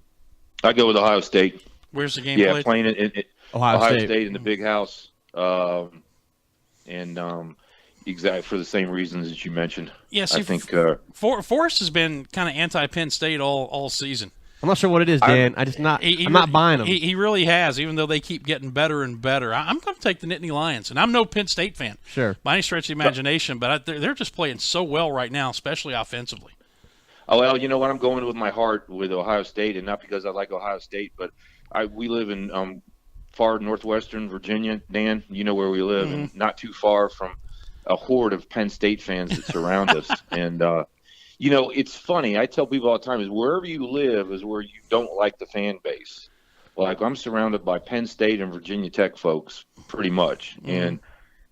I go with Ohio State. Where's the game played? played? Playing in Ohio State in the big house. Exactly for the same reasons that you mentioned. Yes, I think Forrest has been kind of anti-Penn State all season. I'm not sure what it is, Dan. I'm not buying them. He really has, even though they keep getting better and better. I'm going to take the Nittany Lions, and I'm no Penn State fan, sure, by any stretch of the imagination, but they're just playing so well right now, especially offensively. Oh, well, you know what? I'm going with my heart with Ohio State, and not because I like Ohio State, but we live in far northwestern Virginia, Dan. You know where we live, and not too far from a horde of Penn State fans that surround us. And, you know, it's funny. I tell people all the time is wherever you live is where you don't like the fan base. Like, I'm surrounded by Penn State and Virginia Tech folks pretty much. And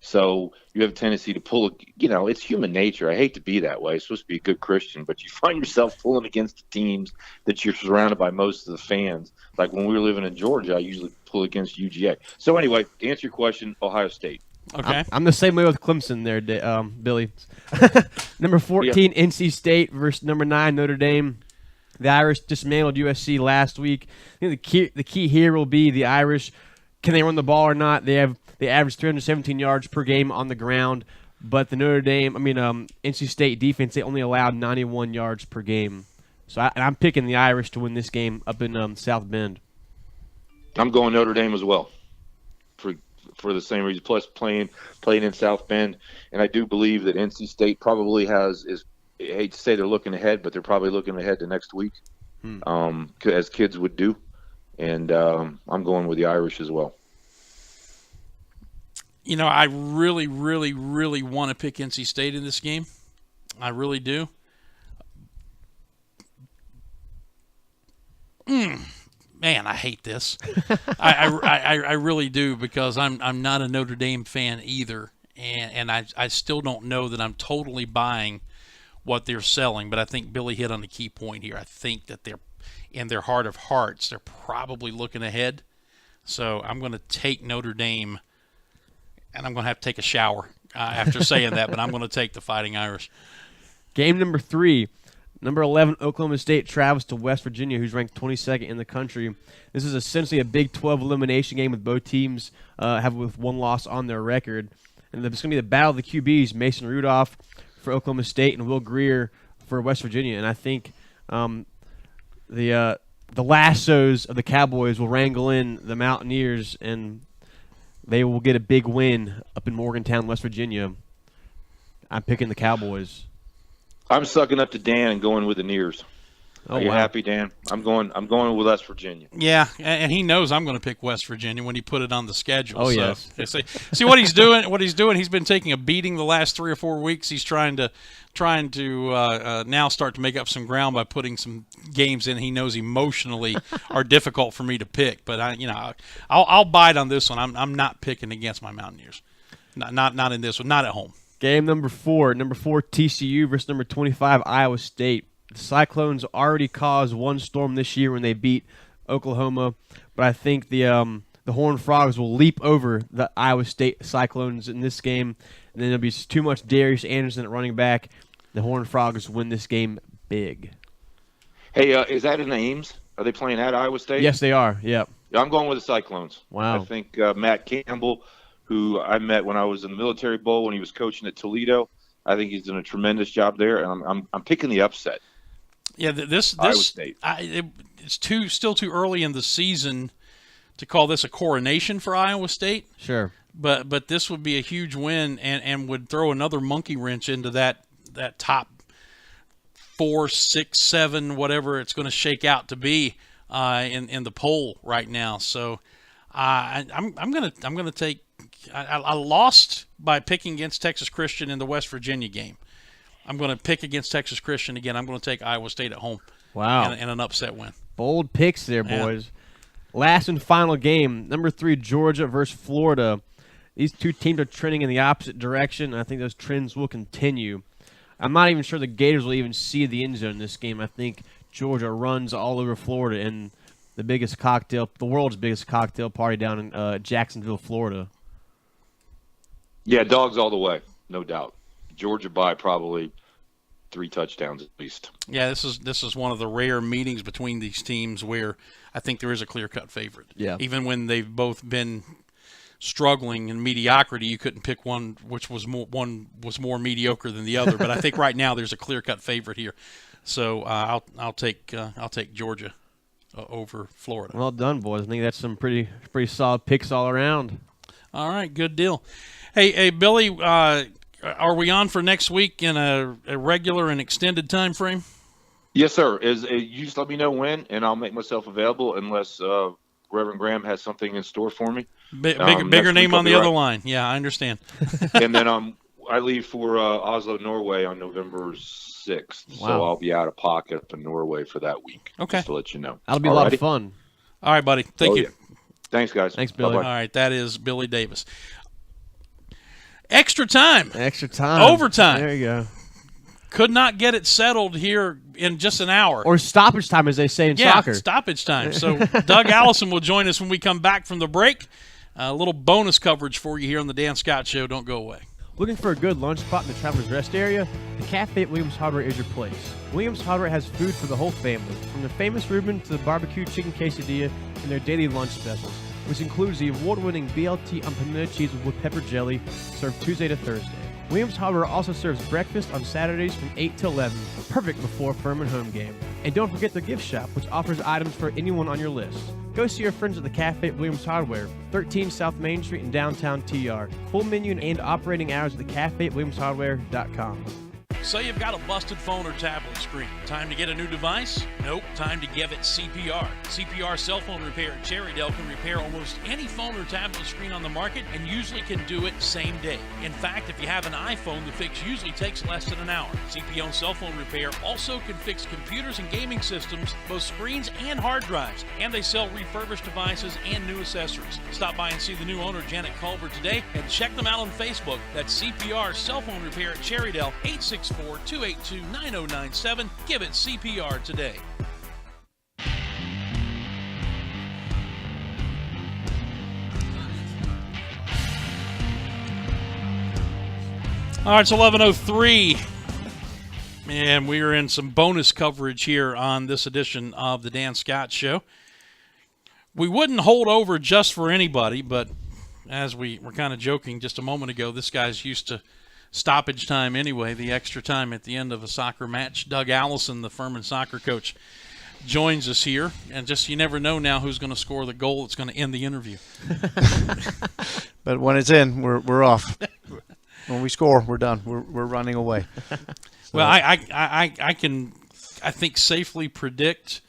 so you have a tendency to pull, it's human nature. I hate to be that way. I'm supposed to be a good Christian, but you find yourself pulling against the teams that you're surrounded by most of the fans. Like when we were living in Georgia, I usually pull against UGA. So anyway, to answer your question, Ohio State. Okay. I'm the same way with Clemson there, Billy. Number 14, NC State versus number 9, Notre Dame. The Irish dismantled USC last week. I think the key here will be the Irish. Can they run the ball or not? They average 317 yards per game on the ground, but the NC State defense, they only allowed 91 yards per game. So I'm picking the Irish to win this game up in South Bend. I'm going Notre Dame as well. For the same reason, plus playing in South Bend, and I do believe that NC State probably I hate to say they're looking ahead, but they're probably looking ahead to next week, as kids would do, and I'm going with the Irish as well. You know, I really, really, really want to pick NC State in this game. I really do. Man, I hate this. I really do, because I'm not a Notre Dame fan either, and I still don't know that I'm totally buying what they're selling. But I think Billy hit on the key point here. I think that they're, in their heart of hearts, they're probably looking ahead. So I'm going to take Notre Dame, and I'm going to have to take a shower after saying that, but I'm going to take the Fighting Irish. Game number 3. Number 11, Oklahoma State travels to West Virginia, who's ranked 22nd in the country. This is essentially a Big 12 elimination game with both teams with one loss on their record. And it's going to be the battle of the QBs, Mason Rudolph for Oklahoma State and Will Grier for West Virginia. And I think the lassos of the Cowboys will wrangle in the Mountaineers, and they will get a big win up in Morgantown, West Virginia. I'm picking the Cowboys. I'm sucking up to Dan and going with the Nears. Are you happy, Dan? I'm going with West Virginia. Yeah, and he knows I'm going to pick West Virginia when he put it on the schedule. Oh, so, yes. See what he's doing. What he's doing. He's been taking a beating the last 3 or 4 weeks. He's trying to now start to make up some ground by putting some games in he knows emotionally are difficult for me to pick. But I'll bite on this one. I'm not picking against my Mountaineers. Not in this one. Not at home. Game number 4. Number 4 TCU versus number 25 Iowa State. The Cyclones already caused one storm this year when they beat Oklahoma, but I think the Horned Frogs will leap over the Iowa State Cyclones in this game, and then there'll be too much Darius Anderson at running back. The Horned Frogs win this game big. Hey, is that in the Ames? Are they playing at Iowa State? Yes, they are. Yep. Yeah, I'm going with the Cyclones. Wow. I think Matt Campbell, who I met when I was in the Military Bowl when he was coaching at Toledo, I think he's done a tremendous job there, and I'm picking the upset. Yeah, Iowa State. It's still too early in the season to call this a coronation for Iowa State. Sure. But this would be a huge win and would throw another monkey wrench into that top 4, 6, 7, whatever it's going to shake out to be in the poll right now. So I'm gonna take. I lost by picking against Texas Christian in the West Virginia game. I'm going to pick against Texas Christian again. I'm going to take Iowa State at home. Wow. And an upset win. Bold picks there, boys. Yeah. Last and final game, number 3 Georgia versus Florida. These two teams are trending in the opposite direction, and I think those trends will continue. I'm not even sure the Gators will even see the end zone in this game. I think Georgia runs all over Florida in the world's biggest cocktail party down in Jacksonville, Florida. Yeah, dogs all the way, no doubt. Georgia by probably 3 touchdowns at least. Yeah, this is one of the rare meetings between these teams where I think there is a clear-cut favorite. Yeah. Even when they've both been struggling in mediocrity, you couldn't pick one which was more mediocre than the other. But I think right now there's a clear-cut favorite here. So I'll take Georgia over Florida. Well done, boys. I think that's some pretty solid picks all around. All right, good deal. Hey, Billy, are we on for next week in a regular and extended time frame? Yes, sir. You just let me know when, and I'll make myself available unless Reverend Graham has something in store for me. Bigger name on the other line. Yeah, I understand. And then I leave for Oslo, Norway on November 6th. Wow. So I'll be out of pocket up in Norway for that week. Okay. Just to let you know. That'll be a lot of fun. All right, buddy. Thank you. Yeah. Thanks, guys. Thanks, Billy. Bye-bye. All right, that is Billy Davis. Extra time. Overtime. There you go. Could not get it settled here in just an hour. Or stoppage time, as they say in soccer. Stoppage time. So Doug Allison will join us when we come back from the break. A little bonus coverage for you here on the Dan Scott Show. Don't go away. Looking for a good lunch spot in the Travelers Rest area? The Cafe at Williams Hardware is your place. Williams Hardware has food for the whole family, from the famous Reuben to the barbecue chicken quesadilla and their daily lunch specials, which includes the award-winning BLT on pimento cheese with pepper jelly, served Tuesday to Thursday. Williams Hardware also serves breakfast on Saturdays from 8 to 11, perfect before Furman home game. And don't forget the gift shop, which offers items for anyone on your list. Go see your friends at the Cafe at Williams Hardware, 13 South Main Street in downtown TR. Full menu and operating hours at the Cafe at WilliamsHardware.com. So you've got a busted phone or tablet screen. Time to get a new device? Nope. Time to give it CPR. CPR Cell Phone Repair at Cherrydale can repair almost any phone or tablet screen on the market and usually can do it same day. In fact, if you have an iPhone, the fix usually takes less than an hour. CPR Cell Phone Repair also can fix computers and gaming systems, both screens and hard drives. And they sell refurbished devices and new accessories. Stop by and see the new owner, Janet Culver, today and check them out on Facebook. That's CPR Cell Phone Repair at Cherrydale, 864-282-9097. Give it CPR today. All right, it's 11:03, and we are in some bonus coverage here on this edition of the Dan Scott Show. We wouldn't hold over just for anybody, but as we were kind of joking just a moment ago, this guy's used to stoppage time anyway, the extra time at the end of a soccer match. Doug Allison, the Furman soccer coach, joins us here, and just you never know now who's going to score the goal that's going to end the interview. But when it's in, we're off. When we score, we're done. We're running away. So. Well, I can, I think, safely predict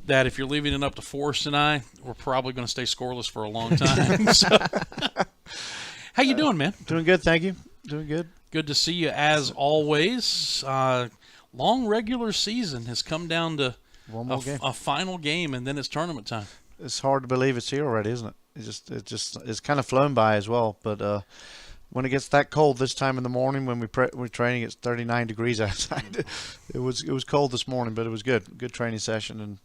that if you're leaving it up to Forrest and I, we're probably going to stay scoreless for a long time. So, how you doing, man? Doing good, thank you. Doing good. Good to see you as always. Long regular season has come down to a final game, and then it's tournament time. It's hard to believe it's here already, isn't it? It's kind of flown by as well. But when it gets that cold this time in the morning, when we're training, it's 39 degrees outside. It was cold this morning, but it was good. Good training session, and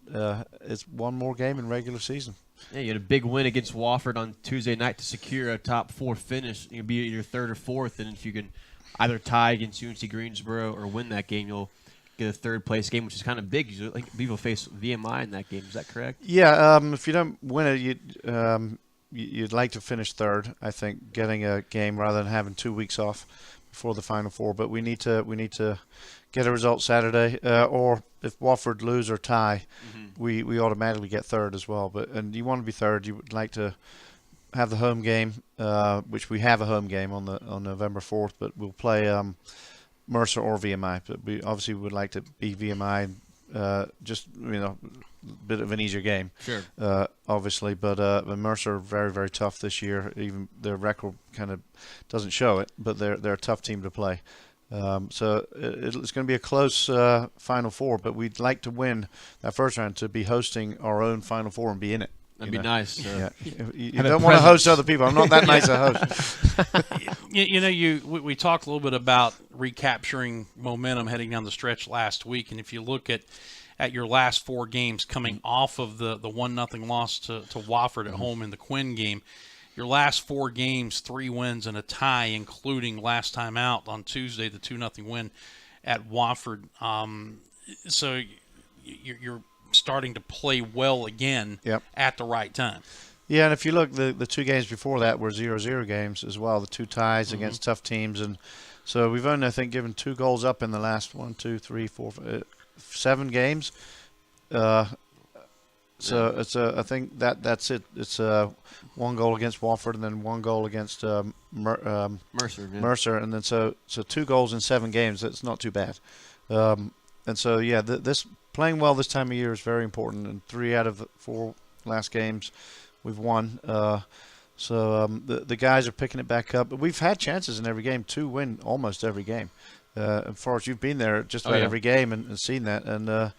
it's one more game in regular season. Yeah, you had a big win against Wofford on Tuesday night to secure a top 4 finish. You'll be your third or fourth, and if you can either tie against UNC Greensboro or win that game, you'll get a third place game, which is kind of big. I think people face VMI in that game. Is that correct? Yeah. If you don't win it, you'd like to finish third. I think getting a game rather than having 2 weeks off before the Final Four. But we need to get a result Saturday, or if Wofford lose or tie, we automatically get third as well. And you want to be third. You would like to have the home game, which we have a home game on November 4th, but we'll play Mercer or VMI. But we obviously would like to be VMI, just a bit of an easier game. Sure. Obviously, but Mercer are very, very tough this year. Even their record kind of doesn't show it, but they're a tough team to play. So it's going to be a close Final Four, but we'd like to win that first round to be hosting our own Final Four and be in it. That'd be nice. Yeah. You don't want to host other people. I'm not that nice a host. We talked a little bit about recapturing momentum heading down the stretch last week, and if you look at your last 4 games coming off of the 1-0 loss to Wofford at home in the Quinn game, your last 4 games, 3 wins and a tie, including last time out on Tuesday, the 2-0 win at Wofford. So you're starting to play well again at the right time. Yeah, and if you look, the 2 games before that were 0-0 games as well, the 2 ties against tough teams. And so we've only, I think, given 2 goals up in the last 7 games. So I think that's it. It's 1 goal against Wofford and then 1 goal against Mercer. Yeah. Mercer, and then so 2 goals in 7 games. That's not too bad. And so this playing well this time of year is very important. And 3 out of the 4 last games we've won. So the guys are picking it back up. But we've had chances in every game to win almost every game. As far as you've been there, just about every game and seen that. And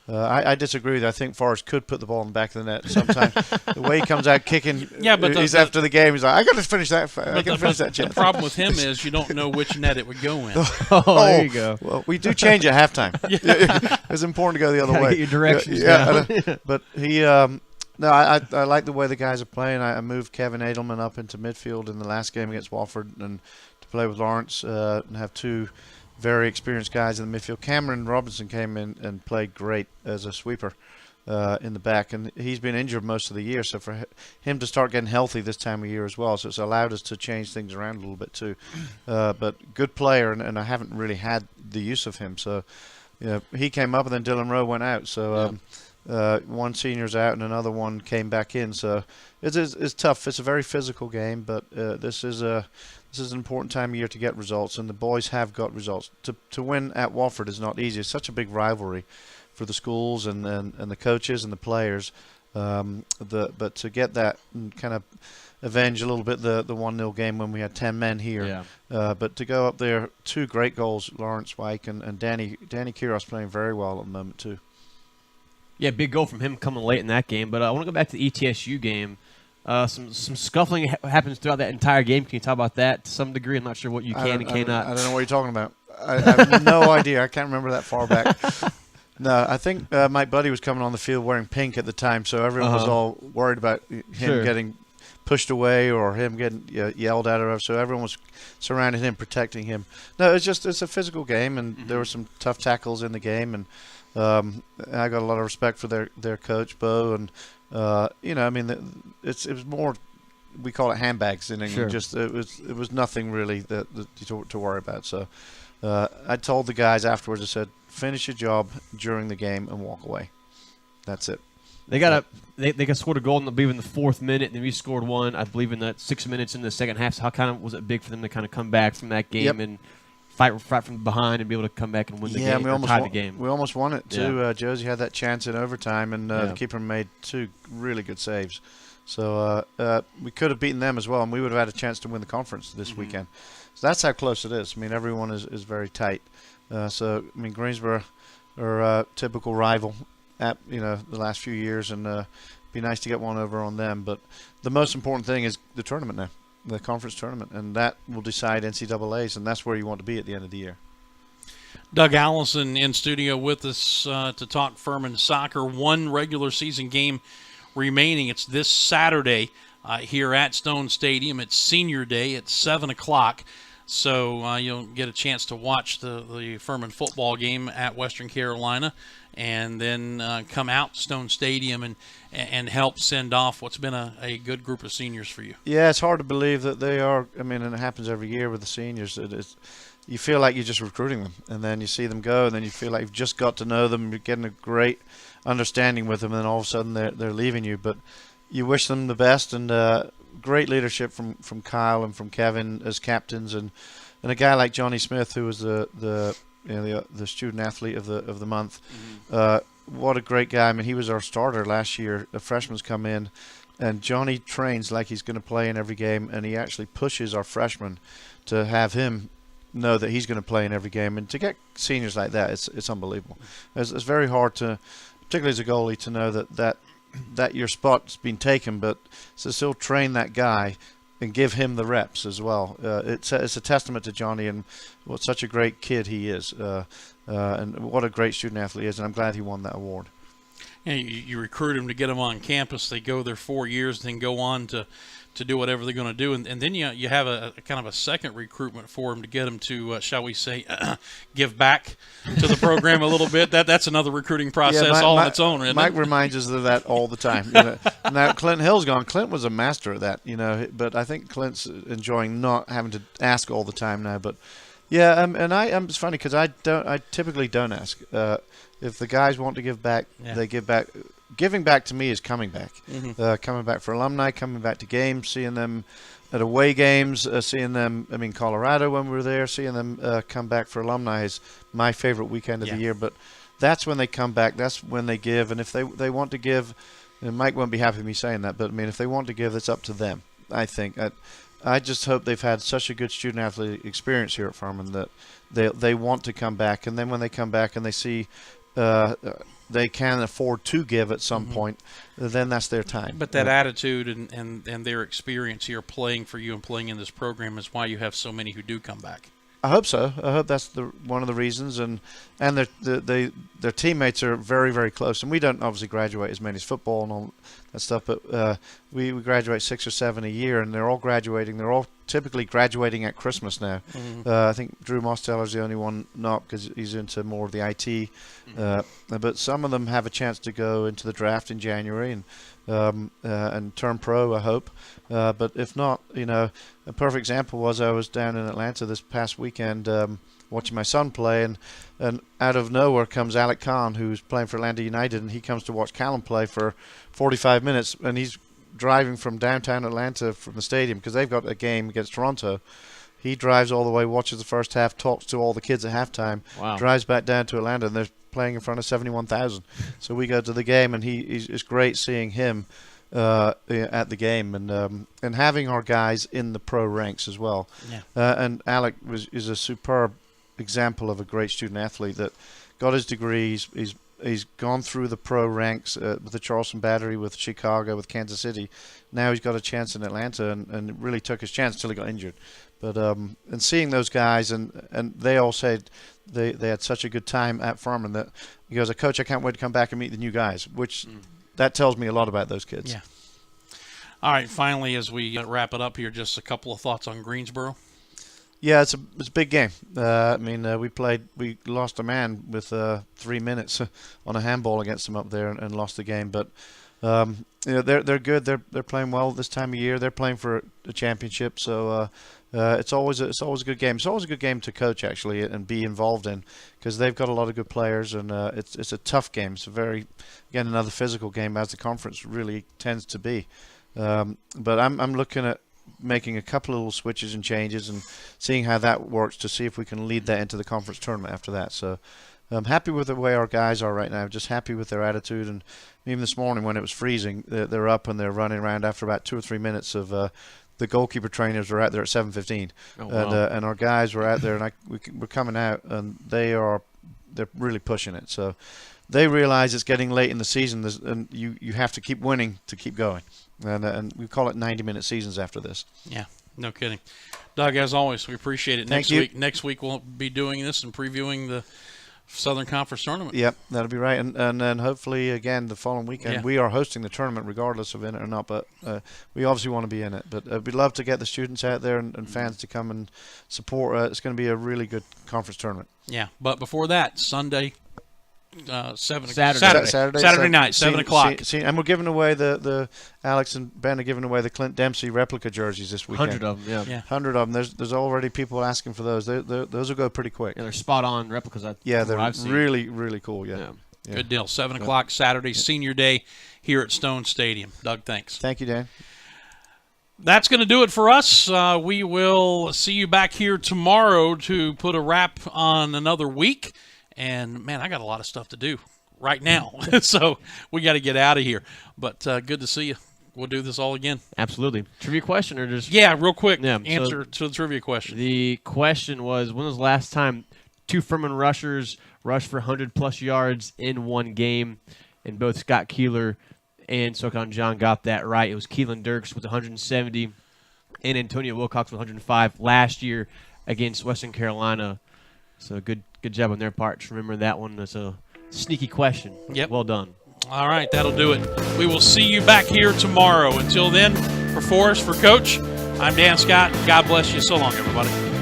I disagree with you. I think Forrest could put the ball in the back of the net sometimes. The way he comes out kicking, but he's after the game. He's like, I got to finish that. I got to finish that chance. The problem with him is you don't know which net it would go in. There you go. Well, we do change at halftime. It's important to go the other way. Get your directions down. But he, no, I like the way the guys are playing. I moved Kevin Edelman up into midfield in the last game against Wofford and to play with Lawrence and have 2 very experienced guys in the midfield. Cameron Robinson came in and played great as a sweeper in the back, and he's been injured most of the year, so for him to start getting healthy this time of year as well, so it's allowed us to change things around a little bit too. But good player, and I haven't really had the use of him, so he came up and then Dylan Rowe went out, so one senior's out and another one came back in, so it's tough. It's a very physical game, but this is an important time of year to get results, and the boys have got results. To win at Wofford is not easy. It's such a big rivalry for the schools and the coaches and the players. But to get that and kind of avenge a little bit the 1-0 game when we had 10 men here. But to go up there, 2 great goals, Lawrence Wyke and Danny Kiros playing very well at the moment too. Yeah, big goal from him coming late in that game. But I want to go back to the ETSU game. Some scuffling happens throughout that entire game. Can you talk about that to some degree? I'm not sure what you can and cannot. I don't know what you're talking about. I have no idea. I can't remember that far back. No, I think Mike Buddy was coming on the field wearing pink at the time, so everyone was all worried about him getting pushed away or him getting yelled at or so everyone was surrounding him, protecting him. No, it's a physical game, and there were some tough tackles in the game, and I got a lot of respect for their coach, Bo, and I mean, it was more, we call it handbags in England. Just it was nothing really to worry about. So I told the guys afterwards, I said, finish your job during the game and walk away. That's it. They got scored a goal in, I believe, in the 4th minute, and then we scored one, I believe, in the 6 minutes in the second half. So how kind of was it big for them to kind of come back from that game and fight from behind and be able to come back and win the game, tie the game? We almost won it too. Josie had that chance in overtime, and the keeper made 2 really good saves. So we could have beaten them as well, and we would have had a chance to win the conference this weekend. So that's how close it is. I mean, everyone is very tight. So I mean, Greensboro are a typical rival at the last few years, and be nice to get one over on them. But the most important thing is the tournament now, the conference tournament, and that will decide NCAAs, and that's where you want to be at the end of the year. Doug Allison in studio with us to talk Furman soccer. 1 regular season game remaining. It's this Saturday here at Stone Stadium. It's Senior Day at 7 o'clock. So you'll get a chance to watch the Furman football game at Western Carolina, and then come out to Stone Stadium and help send off what's been a good group of seniors for you. Yeah, it's hard to believe that they are. I mean, and it happens every year with the seniors. You feel like you're just recruiting them, and then you see them go, and then you feel like you've just got to know them. You're getting a great understanding with them, and then all of a sudden they're leaving you. But you wish them the best, and great leadership from Kyle and from Kevin as captains, and a guy like Johnny Smith, who was the student athlete of the month. What a great guy! I mean, he was our starter last year. The freshman's come in, and Johnny trains like he's going to play in every game, and he actually pushes our freshmen to have him know that he's going to play in every game. And to get seniors like that, it's unbelievable. It's very hard to, particularly as a goalie, to know that that your spot's been taken, but to still train that guy and give him the reps as well. It's a testament to Johnny and what such a great kid he is, and what a great student athlete he is, and I'm glad he won that award. Yeah, you recruit them to get them on campus. They go there 4 years, then go on to do whatever they're going to do. And then you have a kind of a second recruitment for them to get them to, shall we say, give back to the program a little bit. That's another recruiting process on its own, isn't Mike it? reminds us of that all the time. Now, Clint Hill's gone. Clint was a master at that, but I think Clint's enjoying not having to ask all the time now. But, yeah, it's funny because I typically don't ask. If the guys want to give back, they give back. Giving back to me is coming back. Coming back for alumni, coming back to games, seeing them at away games, seeing them, Colorado when we were there, seeing them come back for alumni is my favorite weekend of the year. But that's when they come back. That's when they give. And if they want to give, and Mike won't be happy with me saying that, but, if they want to give, it's up to them, I think. I just hope they've had such a good student-athlete experience here at Furman that they want to come back. And then when they come back and they see they can afford to give at some point, then that's their time. But that attitude and their experience here playing for you and playing in this program is why you have so many who do come back. I hope so. I hope that's one of the reasons. And their teammates are very, very close. And we don't obviously graduate as many as football and all that stuff, but we graduate 6 or 7 a year, and they're all graduating. They're all typically graduating at Christmas now. I think Drew Mosteller's the only one not, because he's into more of the IT. But some of them have a chance to go into the draft in January and turn pro, I hope. But if not, a perfect example was I was down in Atlanta this past weekend watching my son play, and out of nowhere comes Alec Kahn, who's playing for Atlanta United, and he comes to watch Callum play for 45 minutes, and he's driving from downtown Atlanta from the stadium because they've got a game against Toronto. He drives all the way, watches the first half, talks to all the kids at halftime, drives back down to Atlanta, and they're playing in front of 71,000. So we go to the game, and it's great seeing him at the game and having our guys in the pro ranks as well. And Alec is a superb example of a great student athlete that got his degrees. He's gone through the pro ranks with the Charleston Battery, with Chicago, with Kansas City. Now he's got a chance in Atlanta, and really took his chance until he got injured. But and seeing those guys, and they all said they had such a good time at Furman that he goes, "Coach, I can't wait to come back and meet the new guys," which that tells me a lot about those kids. Yeah. All right, finally, as we wrap it up here, just a couple of thoughts on Greensboro. Yeah, it's a big game. We lost a man with 3 minutes on a handball against them up there and lost the game. But they're good. They're playing well this time of year. They're playing for a championship. So it's always a good game. It's always a good game to coach actually and be involved in because they've got a lot of good players and it's a tough game. It's another physical game as the conference really tends to be. But I'm looking at making a couple of little switches and changes and seeing how that works to see if we can lead that into the conference tournament after that. So I'm happy with the way our guys are right now, just happy with their attitude. And even this morning when it was freezing, they're up and they're running around after about 2 or 3 minutes of the goalkeeper trainers were out there at 7:15. Oh, wow. And our guys were out there and we're coming out and they're really pushing it. So they realize it's getting late in the season and you have to keep winning to keep going. And we call it 90-minute seasons after this. Yeah, no kidding. Doug, as always, we appreciate it. Thank you. Next week we'll be doing this and previewing the Southern Conference tournament. Yep, that'll be right. And then hopefully, again, the following weekend, we are hosting the tournament regardless of in it or not. But we obviously want to be in it. But we'd love to get the students out there and fans to come and support. It's going to be a really good conference tournament. Yeah, but before that, Sunday. Saturday night, 7 o'clock. And we're giving away the Alex and Ben are giving away the Clint Dempsey replica jerseys this weekend. 100 of them, yeah. 100 of them. There's already people asking for those. Those will go pretty quick. Yeah, they're spot on replicas. They're really, really cool. Yeah. Good deal. 7 o'clock Saturday, Senior Day here at Stone Stadium. Doug, thanks. Thank you, Dan. That's going to do it for us. We will see you back here tomorrow to put a wrap on another week. And, man, I got a lot of stuff to do right now. So we got to get out of here. But good to see you. We'll do this all again. Absolutely. Trivia question or just? Yeah, real quick. Answer to the trivia question. The question was, when was the last time 2 Furman rushers rushed for 100-plus yards in one game? And both Scott Keeler and SoCon John got that right. It was Keelan Dirks with 170 and Antonio Wilcox with 105 last year against Western Carolina. So good job on their part to remember that one. That's a sneaky question. Yep. Well done. All right, that'll do it. We will see you back here tomorrow. Until then, for Forrest, for Coach, I'm Dan Scott. God bless you. So long, everybody.